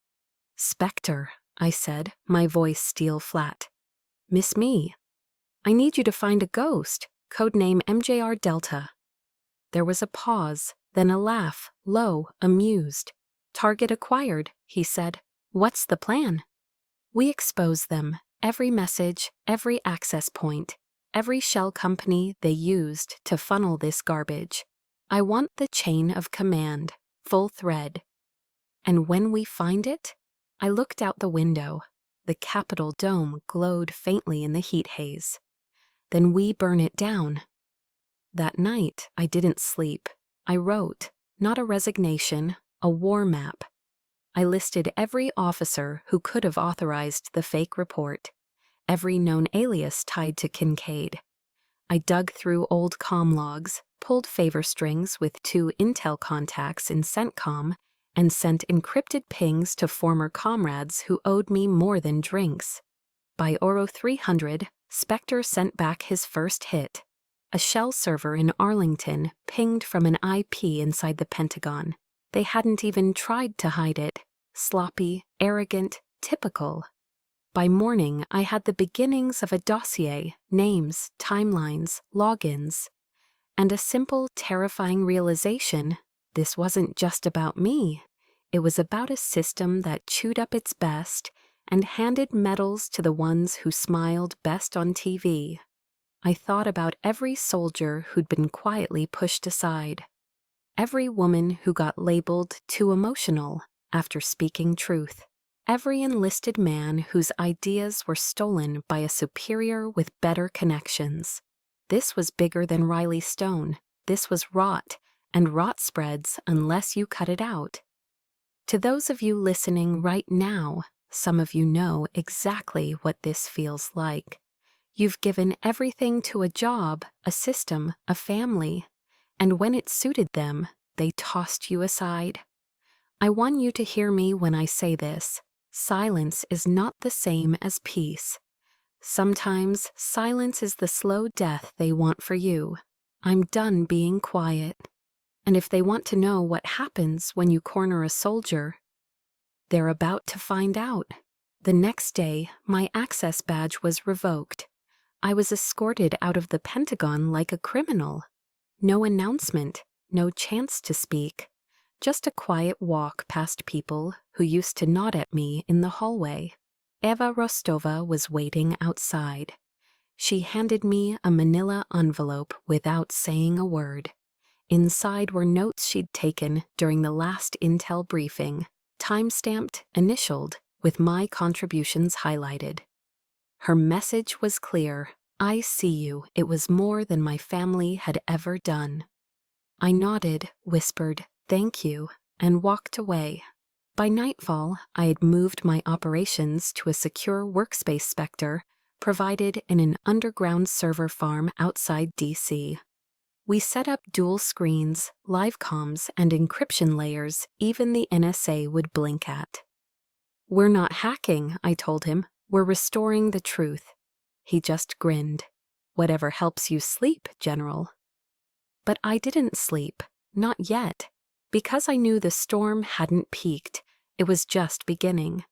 "Spectre," I said, my voice steel flat. "Miss me. I need you to find a ghost, codename MJR Delta." There was a pause, then a laugh, low, amused. "Target acquired," he said. "What's the plan?" "We expose them, every message, every access point, every shell company they used to funnel this garbage. I want the chain of command, full thread. And when we find it," I looked out the window. The Capitol dome glowed faintly in the heat haze. "Then we burn it down." That night, I didn't sleep. I wrote, not a resignation, a war map. I listed every officer who could have authorized the fake report, every known alias tied to Kincaid. I dug through old comm logs, pulled favor strings with 2 intel contacts in CENTCOM, and sent encrypted pings to former comrades who owed me more than drinks. By Oro 300, Spectre sent back his first hit. A shell server in Arlington pinged from an IP inside the Pentagon. They hadn't even tried to hide it. Sloppy, arrogant, typical. By morning, I had the beginnings of a dossier, names, timelines, logins, and a simple, terrifying realization: this wasn't just about me. It was about a system that chewed up its best and handed medals to the ones who smiled best on TV. I thought about every soldier who'd been quietly pushed aside, every woman who got labeled too emotional after speaking truth, every enlisted man whose ideas were stolen by a superior with better connections. This was bigger than Riley Stone. This was rot, and rot spreads unless you cut it out. To those of you listening right now, some of you know exactly what this feels like. You've given everything to a job, a system, a family, and when it suited them, they tossed you aside. I want you to hear me when I say this. Silence is not the same as peace. Sometimes silence is the slow death they want for you. I'm done being quiet. And if they want to know what happens when you corner a soldier, they're about to find out. The next day, my access badge was revoked. I was escorted out of the Pentagon like a criminal. No announcement, no chance to speak, just a quiet walk past people who used to nod at me in the hallway. Eva Rostova was waiting outside. She handed me a manila envelope without saying a word. Inside were notes she'd taken during the last intel briefing, time-stamped, initialed, with my contributions highlighted. Her message was clear. I see you. It was more than my family had ever done. I nodded, whispered, "Thank you," and walked away. By nightfall, I had moved my operations to a secure workspace Spectre provided in an underground server farm outside DC. We set up dual screens, live comms, and encryption layers even the NSA would blink at. "We're not hacking," I told him. "We're restoring the truth." He just grinned. "Whatever helps you sleep, General." But I didn't sleep. Not yet. Because I knew the storm hadn't peaked, it was just beginning.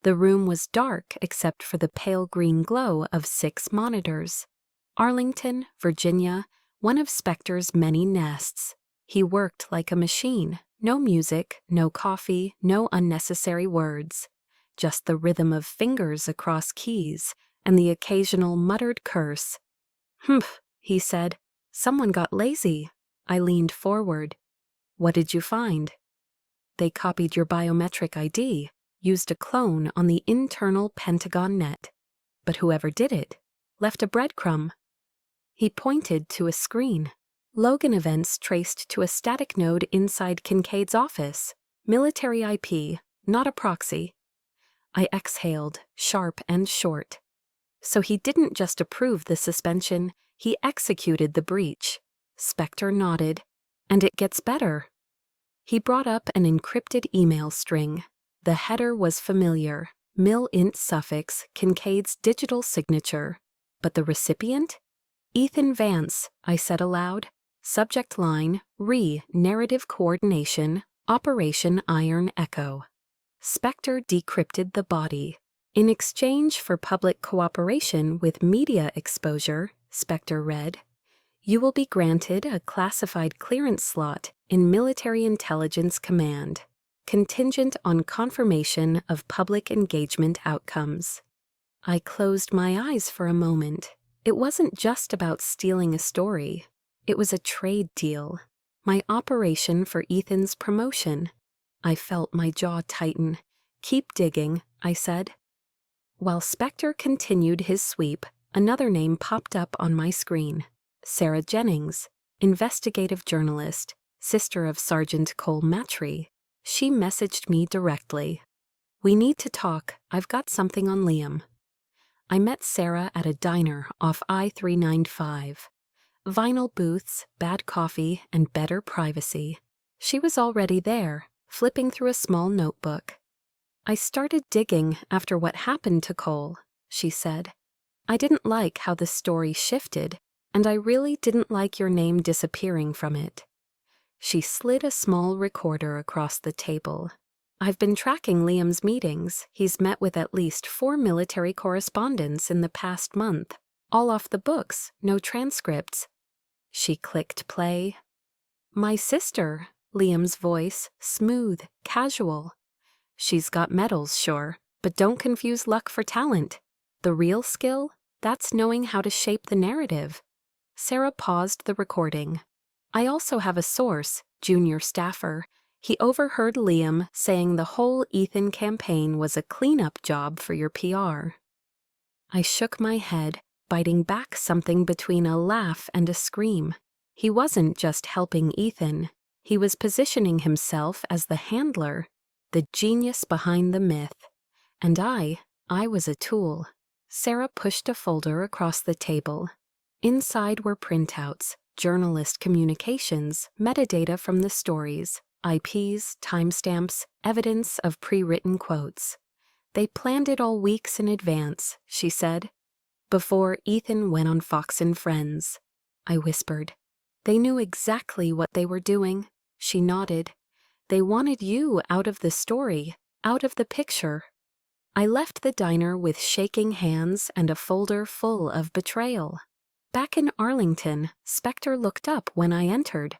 The room was dark except for the pale green glow of 6 monitors. Arlington, Virginia, one of Spectre's many nests. He worked like a machine. No music, no coffee, no unnecessary words. Just the rhythm of fingers across keys and the occasional muttered curse. "Humph," he said. "Someone got lazy." I leaned forward. "What did you find?" "They copied your biometric ID, used a clone on the internal Pentagon net. But whoever did it left a breadcrumb." He pointed to a screen. Logan events traced to a static node inside Kincaid's office. Military IP, not a proxy. I exhaled, sharp and short. So he didn't just approve the suspension, he executed the breach. Spectre nodded. "And it gets better." He brought up an encrypted email string. The header was familiar. Mil-int suffix, Kincaid's digital signature. But the recipient? "Ethan Vance," I said aloud. Subject line, narrative coordination, Operation Iron Echo. Spectre decrypted the body. "In exchange for public cooperation with media exposure," Spectre read, "you will be granted a classified clearance slot in Military Intelligence Command, contingent on confirmation of public engagement outcomes." I closed my eyes for a moment. It wasn't just about stealing a story. It was a trade deal. My operation for Ethan's promotion. I felt my jaw tighten. "Keep digging," I said. While Spectre continued his sweep, another name popped up on my screen. Sarah Jennings, investigative journalist, sister of Sergeant Cole Matry. She messaged me directly. "We need to talk. I've got something on Liam." I met Sarah at a diner off I-395. Vinyl booths, bad coffee, and better privacy. She was already there, flipping through a small notebook. "I started digging after what happened to Cole," she said. I didn't like how the story shifted, and I really didn't like your name disappearing from it. She slid a small recorder across the table. I've been tracking Liam's meetings. He's met with at least 4 military correspondents in the past month. All off the books, no transcripts. She clicked play. My sister, Liam's voice, smooth, casual. She's got medals, sure, but don't confuse luck for talent. The real skill? That's knowing how to shape the narrative. Sarah paused the recording. I also have a source, junior staffer. He overheard Liam saying the whole Ethan campaign was a cleanup job for your PR. I shook my head, biting back something between a laugh and a scream. He wasn't just helping Ethan. He was positioning himself as the handler, the genius behind the myth. And I was a tool. Sarah pushed a folder across the table. Inside were printouts, journalist communications, metadata from the stories, IPs, timestamps, evidence of pre-written quotes. They planned it all weeks in advance, she said. Before Ethan went on Fox and Friends. I whispered. They knew exactly what they were doing. She nodded. They wanted you out of the story, out of the picture. I left the diner with shaking hands and a folder full of betrayal. Back in Arlington, Spectre looked up when I entered.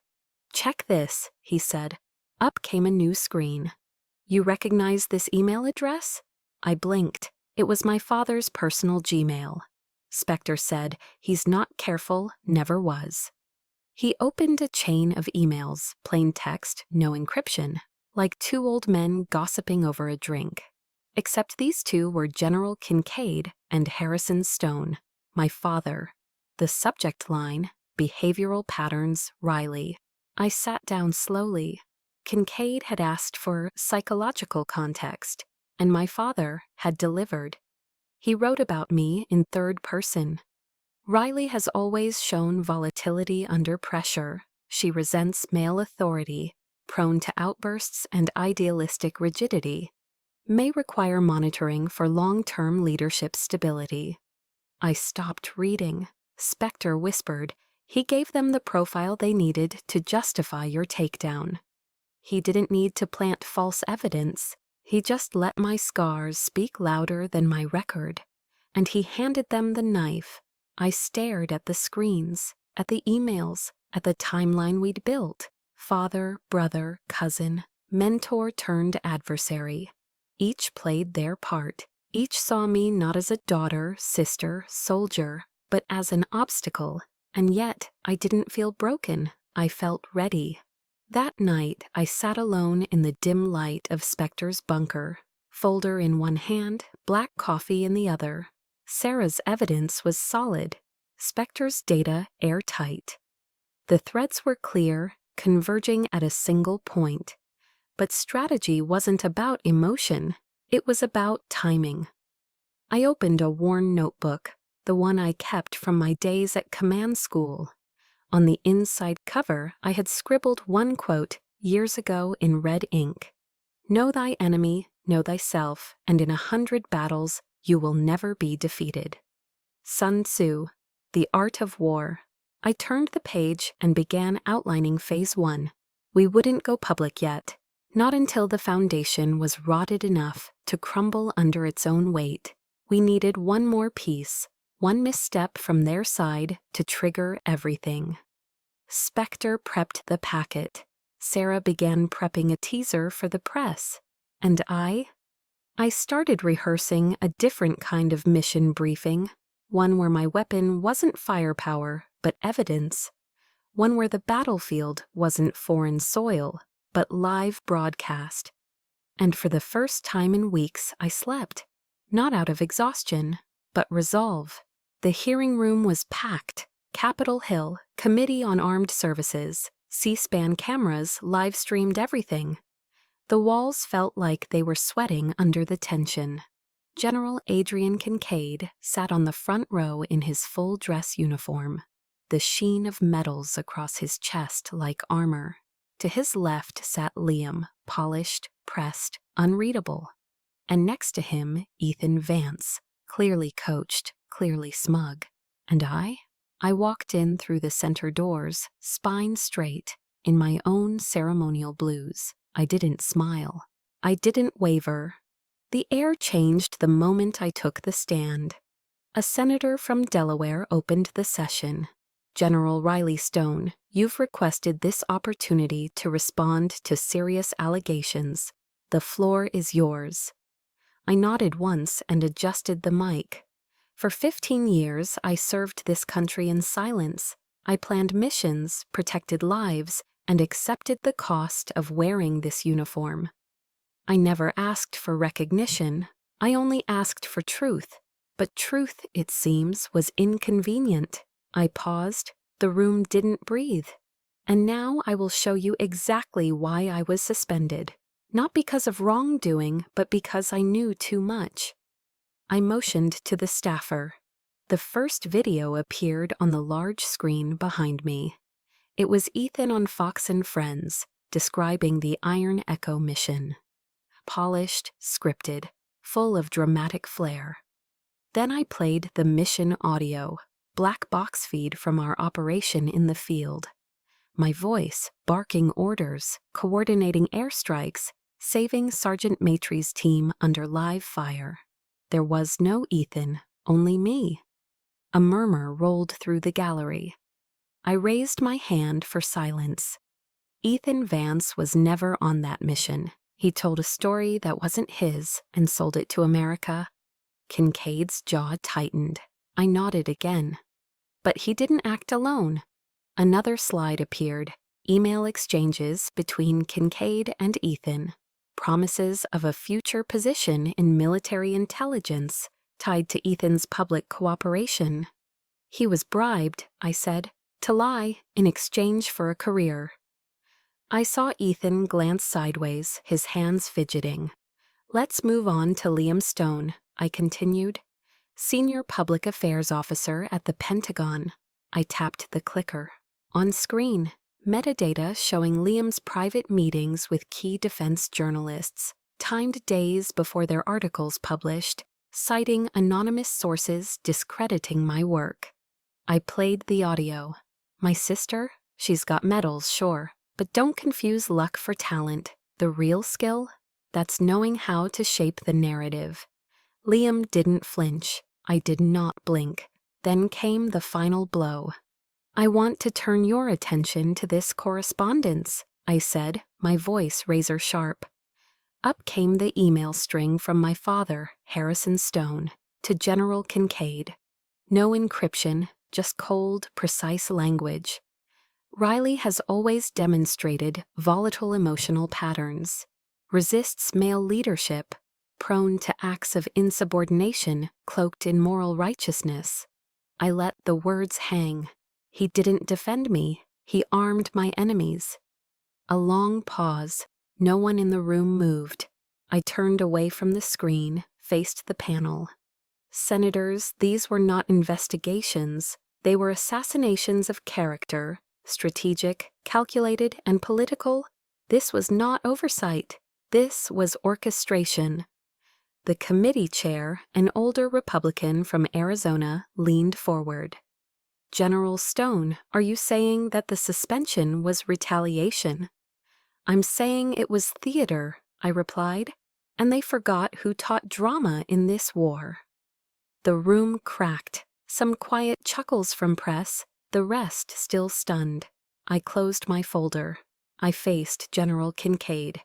Check this, he said. Up came a new screen. You recognize this email address? I blinked. It was my father's personal Gmail. Spectre said, he's not careful, never was. He opened a chain of emails, plain text, no encryption, like 2 old men gossiping over a drink. Except these 2 were General Kincaid and Harrison Stone, my father. The subject line, Behavioral Patterns, Riley. I sat down slowly. Kincaid had asked for psychological context, and my father had delivered. He wrote about me in 3rd person. Riley has always shown volatility under pressure. She resents male authority, prone to outbursts and idealistic rigidity. May require monitoring for long-term leadership stability. I stopped reading. Spectre whispered, he gave them the profile they needed to justify your takedown. He didn't need to plant false evidence. He just let my scars speak louder than my record. And he handed them the knife. I stared at the screens, at the emails, at the timeline we'd built. Father, brother, cousin, mentor turned adversary. Each played their part. Each saw me not as a daughter, sister, soldier, but as an obstacle. And yet, I didn't feel broken. I felt ready. That night, I sat alone in the dim light of Spectre's bunker. Folder in one hand, black coffee in the other. Sarah's evidence was solid. Spectre's data airtight. The threads were clear, converging at a single point. But strategy wasn't about emotion. It was about timing. I opened a worn notebook, the one I kept from my days at command school. On the inside cover, I had scribbled one quote years ago in red ink. Know thy enemy, know thyself, and in 100 battles you will never be defeated. Sun Tzu, The Art of War. I turned the page and began outlining Phase 1. We wouldn't go public yet, not until the foundation was rotted enough to crumble under its own weight. We needed one more piece, one misstep from their side to trigger everything. Spectre prepped the packet. Sarah began prepping a teaser for the press. And I started rehearsing a different kind of mission briefing, one where my weapon wasn't firepower, but evidence. One where the battlefield wasn't foreign soil, but live broadcast. And for the first time in weeks, I slept. Not out of exhaustion, but resolve. The hearing room was packed. Capitol Hill, Committee on Armed Services, C-SPAN cameras live-streamed everything. The walls felt like they were sweating under the tension. General Adrian Kincaid sat on the front row in his full-dress uniform, the sheen of metals across his chest like armor. To his left sat Liam, polished, pressed, unreadable. And next to him, Ethan Vance, clearly coached, clearly smug. And I walked in through the center doors, spine straight, in my own ceremonial blues. I didn't smile. I didn't waver. The air changed the moment I took the stand. A senator from Delaware opened the session. General Riley Stone, you've requested this opportunity to respond to serious allegations. The floor is yours. I nodded once and adjusted the mic. For 15 years, I served this country in silence. I planned missions, protected lives, and accepted the cost of wearing this uniform. I never asked for recognition. I only asked for truth. But truth, it seems, was inconvenient. I paused. The room didn't breathe. And now I will show you exactly why I was suspended. Not because of wrongdoing, but because I knew too much. I motioned to the staffer. The first video appeared on the large screen behind me. It was Ethan on Fox and Friends, describing the Iron Echo mission. Polished, scripted, full of dramatic flair. Then I played the mission audio, black box feed from our operation in the field. My voice, barking orders, coordinating airstrikes, saving Sergeant Maitre's team under live fire. There was no Ethan, only me. A murmur rolled through the gallery. I raised my hand for silence. Ethan Vance was never on that mission. He told a story that wasn't his and sold it to America. Kincaid's jaw tightened. I nodded again. But he didn't act alone. Another slide appeared, email exchanges between Kincaid and Ethan, promises of a future position in military intelligence tied to Ethan's public cooperation. He was bribed, I said, to lie in exchange for a career. I saw Ethan glance sideways, his hands fidgeting. Let's move on to Liam Stone, I continued. Senior Public Affairs Officer at the Pentagon. I tapped the clicker. On screen, metadata showing Liam's private meetings with key defense journalists, timed days before their articles published, citing anonymous sources discrediting my work. I played the audio. My sister? She's got medals, sure, but don't confuse luck for talent. The real skill? That's knowing how to shape the narrative. Liam didn't flinch. I did not blink. Then came the final blow. I want to turn your attention to this correspondence, I said, my voice razor sharp. Up came the email string from my father, Harrison Stone, to General Kincaid. No encryption, just cold, precise language. Riley has always demonstrated volatile emotional patterns. Resists male leadership, prone to acts of insubordination cloaked in moral righteousness. I let the words hang. He didn't defend me. He armed my enemies. A long pause. No one in the room moved. I turned away from the screen, faced the panel. Senators, these were not investigations. They were assassinations of character, strategic, calculated, and political. This was not oversight. This was orchestration. The committee chair, an older Republican from Arizona, leaned forward. General Stone, are you saying that the suspension was retaliation? I'm saying it was theater, I replied, and they forgot who taught drama in this war. The room cracked, some quiet chuckles from press, the rest still stunned. I closed my folder. I faced General Kincaid.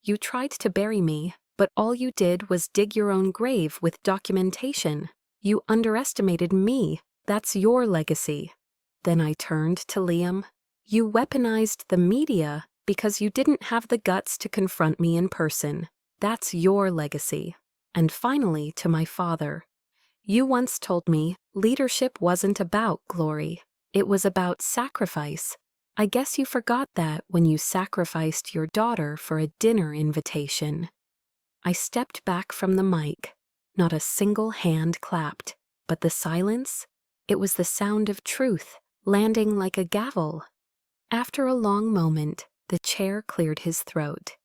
You tried to bury me, but all you did was dig your own grave with documentation. You underestimated me. That's your legacy. Then I turned to Liam. You weaponized the media because you didn't have the guts to confront me in person. That's your legacy. And finally, to my father. You once told me leadership wasn't about glory. It was about sacrifice. I guess you forgot that when you sacrificed your daughter for a dinner invitation. I stepped back from the mic. Not a single hand clapped, but the silence? It was the sound of truth, landing like a gavel. After a long moment, the chair cleared his throat.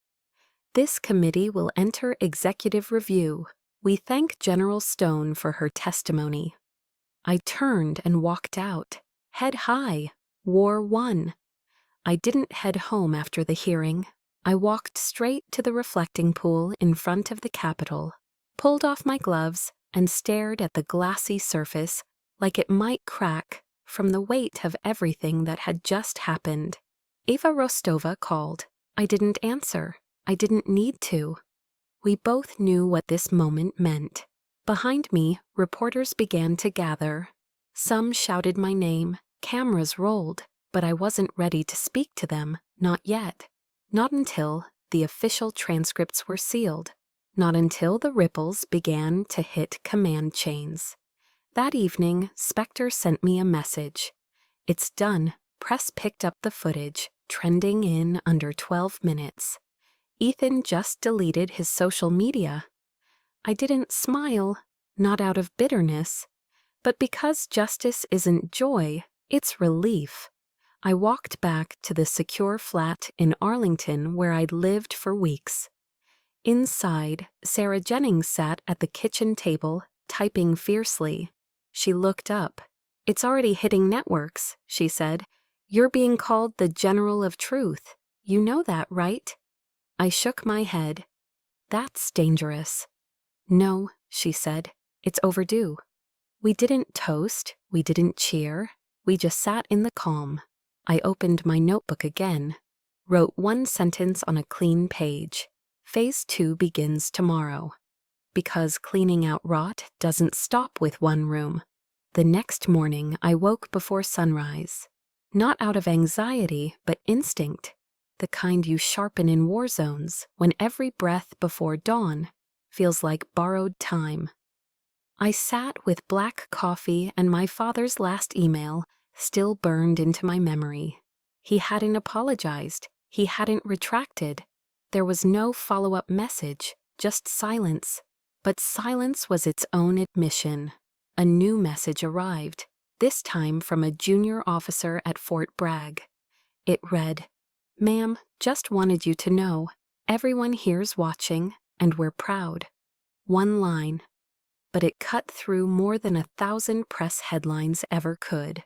This committee will enter executive review. We thank General Stone for her testimony. I turned and walked out, head high. War won. I didn't head home after the hearing. I walked straight to the reflecting pool in front of the Capitol, pulled off my gloves, and stared at the glassy surface like it might crack from the weight of everything that had just happened. Eva Rostova called. I didn't answer. I didn't need to. We both knew what this moment meant. Behind me, reporters began to gather. Some shouted my name, cameras rolled, but I wasn't ready to speak to them, not yet. Not until the official transcripts were sealed. Not until the ripples began to hit command chains. That evening, Spectre sent me a message. It's done. Press picked up the footage, trending in under 12 minutes. Ethan just deleted his social media. I didn't smile, not out of bitterness, but because justice isn't joy, it's relief. I walked back to the secure flat in Arlington where I'd lived for weeks. Inside, Sarah Jennings sat at the kitchen table, typing fiercely. She looked up. "It's already hitting networks," she said. "You're being called the General of Truth. You know that, right?" I shook my head. "That's dangerous." "No," she said. "It's overdue." We didn't toast, we didn't cheer, we just sat in the calm. I opened my notebook again, wrote one sentence on a clean page. Phase 2 begins tomorrow. Because cleaning out rot doesn't stop with one room. The next morning, I woke before sunrise. Not out of anxiety, but instinct. The kind you sharpen in war zones when every breath before dawn feels like borrowed time. I sat with black coffee and my father's last email still burned into my memory. He hadn't apologized. He hadn't retracted. There was no follow-up message, just silence. But silence was its own admission. A new message arrived, this time from a junior officer at Fort Bragg. It read, "Ma'am, just wanted you to know, everyone here's watching, and we're proud." One line. But it cut through more than 1,000 press headlines ever could.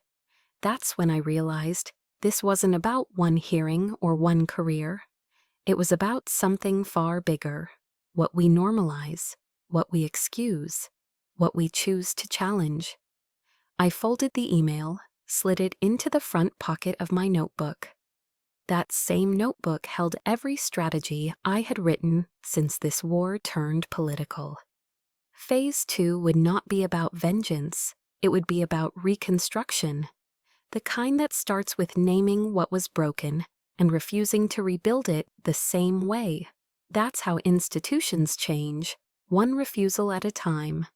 That's when I realized this wasn't about one hearing or one career. It was about something far bigger. What we normalize, what we excuse, what we choose to challenge. I folded the email, slid it into the front pocket of my notebook. That same notebook held every strategy I had written since this war turned political. Phase 2 would not be about vengeance. It would be about reconstruction. The kind that starts with naming what was broken and refusing to rebuild it the same way. That's how institutions change, one refusal at a time.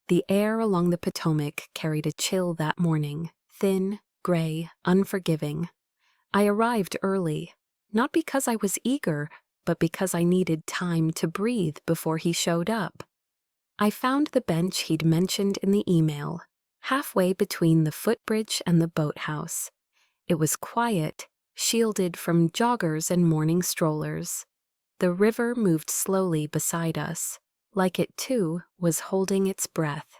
The air along the Potomac carried a chill that morning, thin, gray, unforgiving. I arrived early, not because I was eager, but because I needed time to breathe before he showed up. I found the bench he'd mentioned in the email, halfway between the footbridge and the boathouse. It was quiet, shielded from joggers and morning strollers. The river moved slowly beside us, like it too was holding its breath.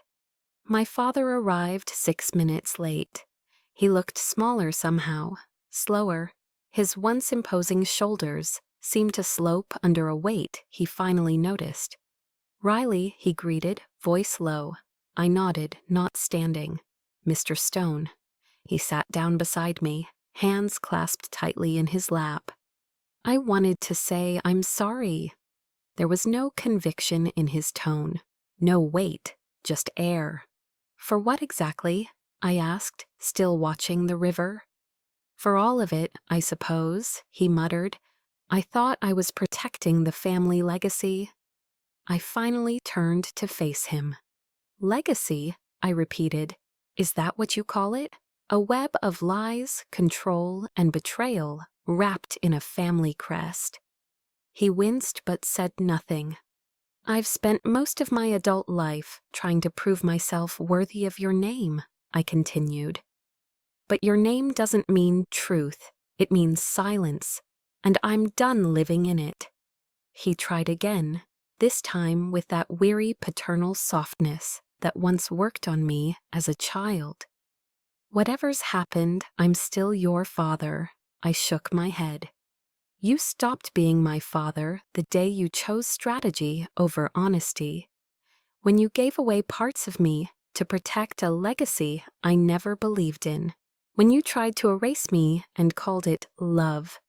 My father arrived 6 minutes late. He looked smaller somehow, slower. His once imposing shoulders seemed to slope under a weight he finally noticed. "Riley," he greeted, voice low. I nodded, not standing. "Mr. Stone." He sat down beside me, hands clasped tightly in his lap. I wanted to say I'm sorry. There was no conviction in his tone, no weight, just air. "For what exactly?" I asked, still watching the river. "For all of it, I suppose," he muttered. "I thought I was protecting the family legacy." I finally turned to face him. "Legacy?" I repeated. "Is that what you call it? A web of lies, control, and betrayal wrapped in a family crest." He winced but said nothing. "I've spent most of my adult life trying to prove myself worthy of your name," I continued. "But your name doesn't mean truth. It means silence. And I'm done living in it." He tried again. this time with that weary paternal softness that once worked on me as a child. Whatever's happened, I'm still your father. I shook my head. You stopped being my father the day you chose strategy over honesty. When you gave away parts of me to protect a legacy I never believed in. When you tried to erase me and called it love.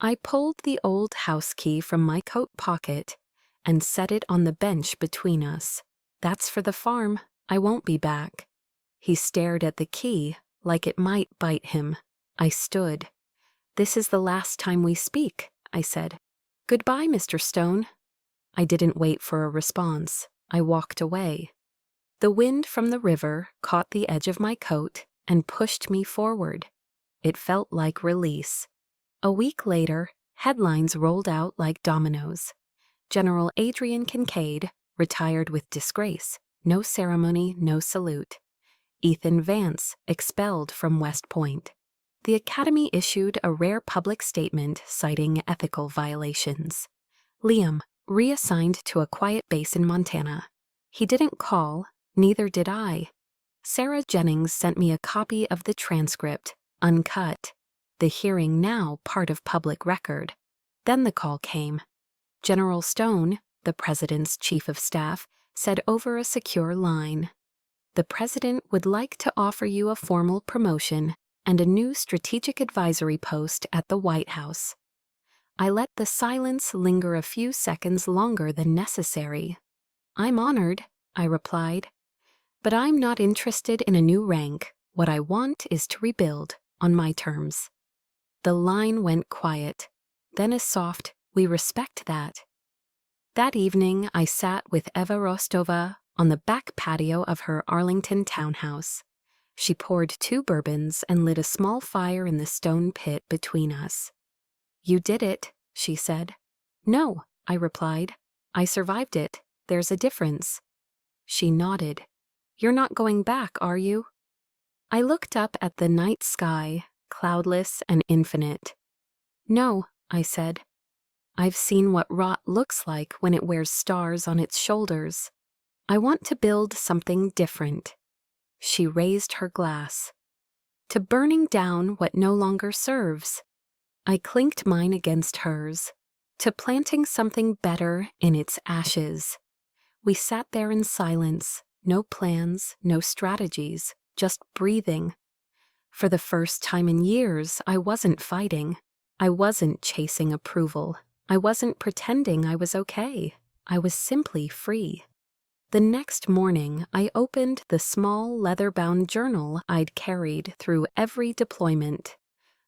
I pulled the old house key from my coat pocket and set it on the bench between us. That's for the farm. I won't be back. He stared at the key like it might bite him. I stood. This is the last time we speak, I said. Goodbye, Mr. Stone. I didn't wait for a response. I walked away. The wind from the river caught the edge of my coat and pushed me forward. It felt like release. A week later, headlines rolled out like dominoes. General Adrian Kincaid retired with disgrace. No ceremony, no salute. Ethan Vance expelled from West Point. The Academy issued a rare public statement citing ethical violations. Liam reassigned to a quiet base in Montana. He didn't call, neither did I. Sarah Jennings sent me a copy of the transcript, uncut. The hearing now part of public record. Then the call came. General Stone, the president's chief of staff, said over a secure line, "The president would like to offer you a formal promotion and a new strategic advisory post at the White House." I let the silence linger a few seconds longer than necessary. "I'm honored," I replied. "But I'm not interested in a new rank. What I want is to rebuild, on my terms." The line went quiet, then a soft, "We respect that." That evening, I sat with Eva Rostova on the back patio of her Arlington townhouse. She poured 2 bourbons and lit a small fire in the stone pit between us. "You did it," she said. "No," I replied. "I survived it. There's a difference." She nodded. "You're not going back, are you?" I looked up at the night sky, cloudless and infinite. "No," I said. "I've seen what rot looks like when it wears stars on its shoulders. I want to build something different." She raised her glass. "To burning down what no longer serves." I clinked mine against hers. "To planting something better in its ashes." We sat there in silence, no plans, no strategies, just breathing. For the first time in years, I wasn't fighting. I wasn't chasing approval. I wasn't pretending I was okay. I was simply free. The next morning, I opened the small leather-bound journal I'd carried through every deployment.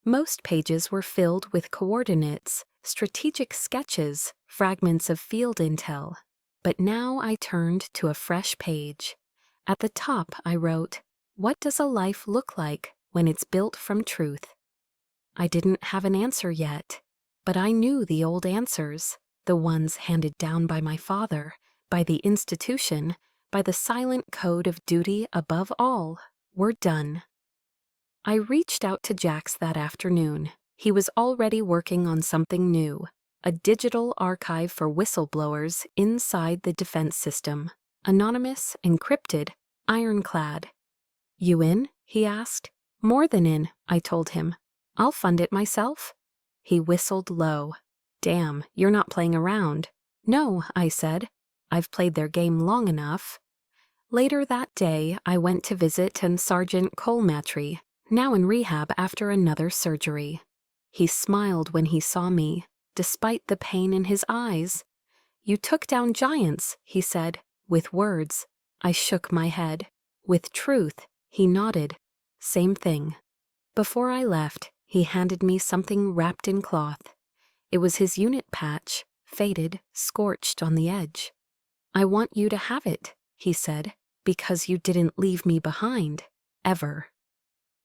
Most pages were filled with coordinates, strategic sketches, fragments of field intel. But now I turned to a fresh page. At the top, I wrote, "What does a life look like when it's built from truth?" I didn't have an answer yet, but I knew the old answers, the ones handed down by my father, by the institution, by the silent code of duty above all, were done. I reached out to Jax that afternoon. He was already working on something new, a digital archive for whistleblowers inside the defense system, anonymous, encrypted, ironclad. "You in?" he asked. "More than in," I told him. "I'll fund it myself." He whistled low. "Damn, you're not playing around." "No," I said. "I've played their game long enough." Later that day, I went to visit Sergeant Colematry, now in rehab after another surgery. He smiled when he saw me, despite the pain in his eyes. "You took down giants," he said, with words. I shook my head. "With truth," he nodded. "Same thing." Before I left, he handed me something wrapped in cloth. It was his unit patch, faded, scorched on the edge. "I want you to have it," he said, "because you didn't leave me behind, ever."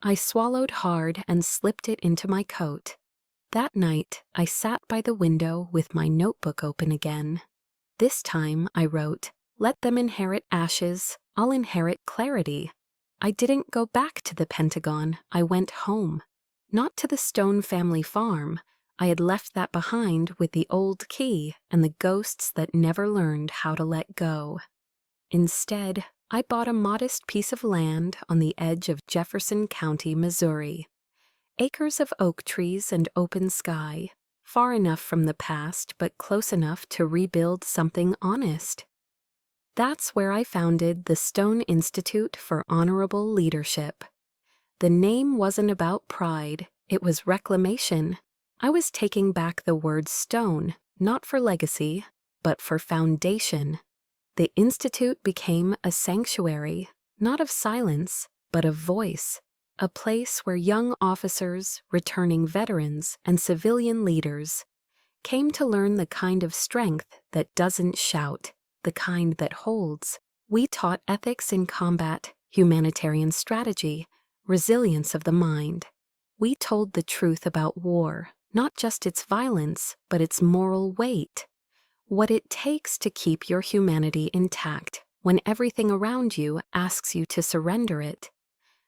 I swallowed hard and slipped it into my coat. That night, I sat by the window with my notebook open again. This time, I wrote, "Let them inherit ashes, I'll inherit clarity." I didn't go back to the Pentagon, I went home. Not to the Stone family farm, I had left that behind with the old key and the ghosts that never learned how to let go. Instead, I bought a modest piece of land on the edge of Jefferson County, Missouri. Acres of oak trees and open sky, far enough from the past but close enough to rebuild something honest. That's where I founded the Stone Institute for Honorable Leadership. The name wasn't about pride, it was reclamation. I was taking back the word stone, not for legacy, but for foundation. The Institute became a sanctuary, not of silence, but of voice. A place where young officers, returning veterans, and civilian leaders came to learn the kind of strength that doesn't shout, the kind that holds. We taught ethics in combat, humanitarian strategy, resilience of the mind. We told the truth about war, not just its violence, but its moral weight. What it takes to keep your humanity intact when everything around you asks you to surrender it.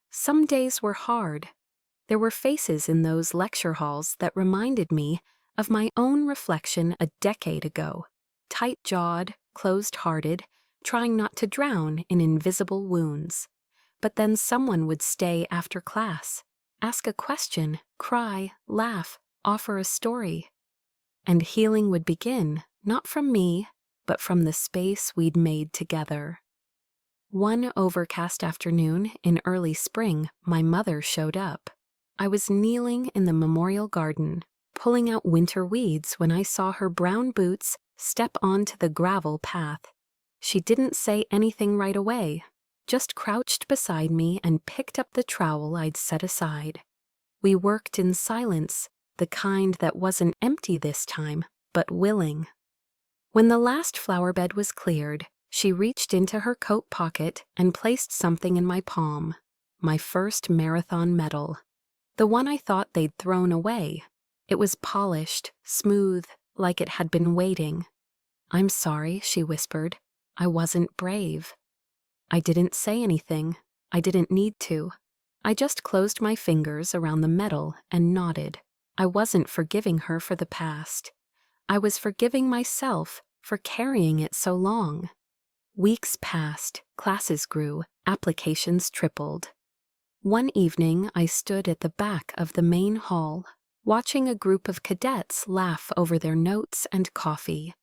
Some days were hard. There were faces in those lecture halls that reminded me of my own reflection a decade ago, tight-jawed, closed-hearted, trying not to drown in invisible wounds. But then someone would stay after class, ask a question, cry, laugh, offer a story. And healing would begin, not from me, but from the space we'd made together. One overcast afternoon in early spring, my mother showed up. I was kneeling in the memorial garden, pulling out winter weeds when I saw her brown boots step onto the gravel path. She didn't say anything right away, just crouched beside me and picked up the trowel I'd set aside. We worked in silence, the kind that wasn't empty this time, but willing. When the last flower bed was cleared, she reached into her coat pocket and placed something in my palm, my first marathon medal. The one I thought they'd thrown away. It was polished, smooth, like it had been waiting. "I'm sorry," she whispered. "I wasn't brave." I didn't say anything. I didn't need to. I just closed my fingers around the medal and nodded. I wasn't forgiving her for the past. I was forgiving myself for carrying it so long. Weeks passed, classes grew, applications tripled. One evening I stood at the back of the main hall, watching a group of cadets laugh over their notes and coffee.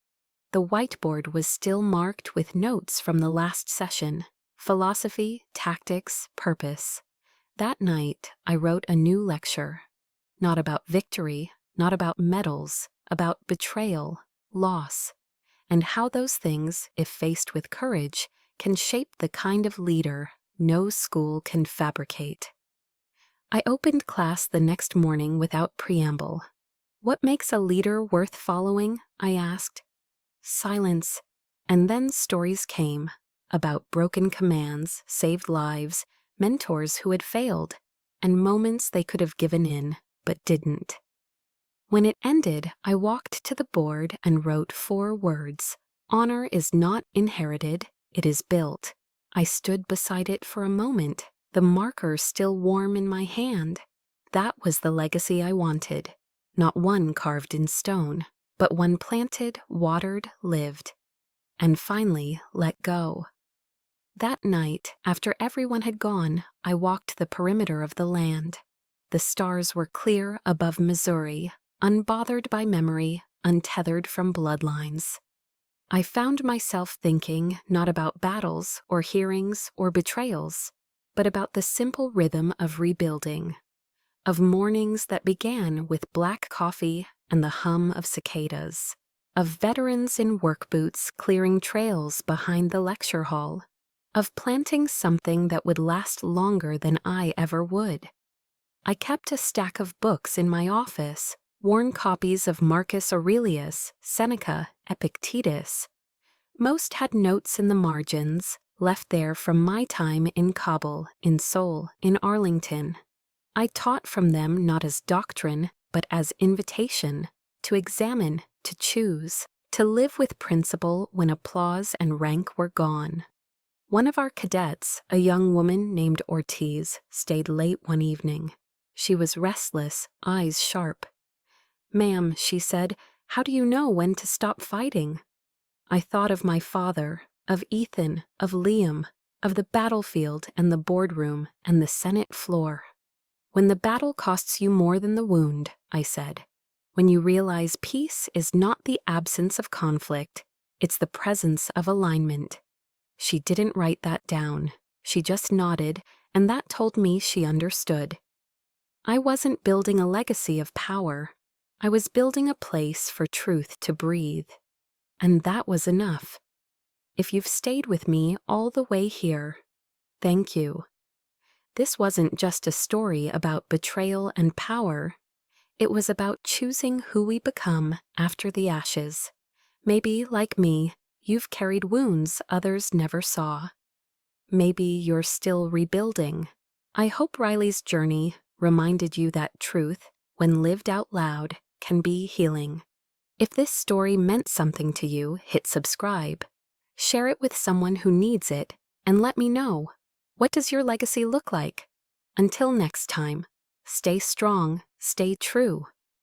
The whiteboard was still marked with notes from the last session: philosophy, tactics, purpose. That night I wrote a new lecture. Not about victory, not about medals, about betrayal, loss, and how those things, if faced with courage, can shape the kind of leader no school can fabricate. I opened class the next morning without preamble. "What makes a leader worth following?" I asked. Silence, and then stories came about broken commands, saved lives, mentors who had failed, and moments they could have given in, but didn't. When it ended, I walked to the board and wrote 4 words: "Honor is not inherited, it is built." I stood beside it for a moment, the marker still warm in my hand. That was the legacy I wanted. Not one carved in stone, but one planted, watered, lived. And finally, let go. That night, after everyone had gone, I walked the perimeter of the land. The stars were clear above Missouri, unbothered by memory, untethered from bloodlines. I found myself thinking not about battles or hearings or betrayals, but about the simple rhythm of rebuilding, of mornings that began with black coffee and the hum of cicadas, of veterans in work boots clearing trails behind the lecture hall, of planting something that would last longer than I ever would. I kept a stack of books in my office, worn copies of Marcus Aurelius, Seneca, Epictetus. Most had notes in the margins, left there from my time in Kabul, in Seoul, in Arlington. I taught from them not as doctrine, but as invitation, to examine, to choose, to live with principle when applause and rank were gone. One of our cadets, a young woman named Ortiz, stayed late one evening. She was restless, eyes sharp. "Ma'am," she said, "how do you know when to stop fighting?" I thought of my father, of Ethan, of Liam, of the battlefield and the boardroom and the Senate floor. "When the battle costs you more than the wound," I said. "When you realize peace is not the absence of conflict, it's the presence of alignment." She didn't write that down. She just nodded, and that told me she understood. I wasn't building a legacy of power. I was building a place for truth to breathe. And that was enough. If you've stayed with me all the way here, thank you. This wasn't just a story about betrayal and power. It was about choosing who we become after the ashes. Maybe, like me, you've carried wounds others never saw. Maybe you're still rebuilding. I hope Riley's journey reminded you that truth, when lived out loud, can be healing. If this story meant something to you, hit subscribe. Share it with someone who needs it, and let me know. What does your legacy look like? Until next time, stay strong, stay true.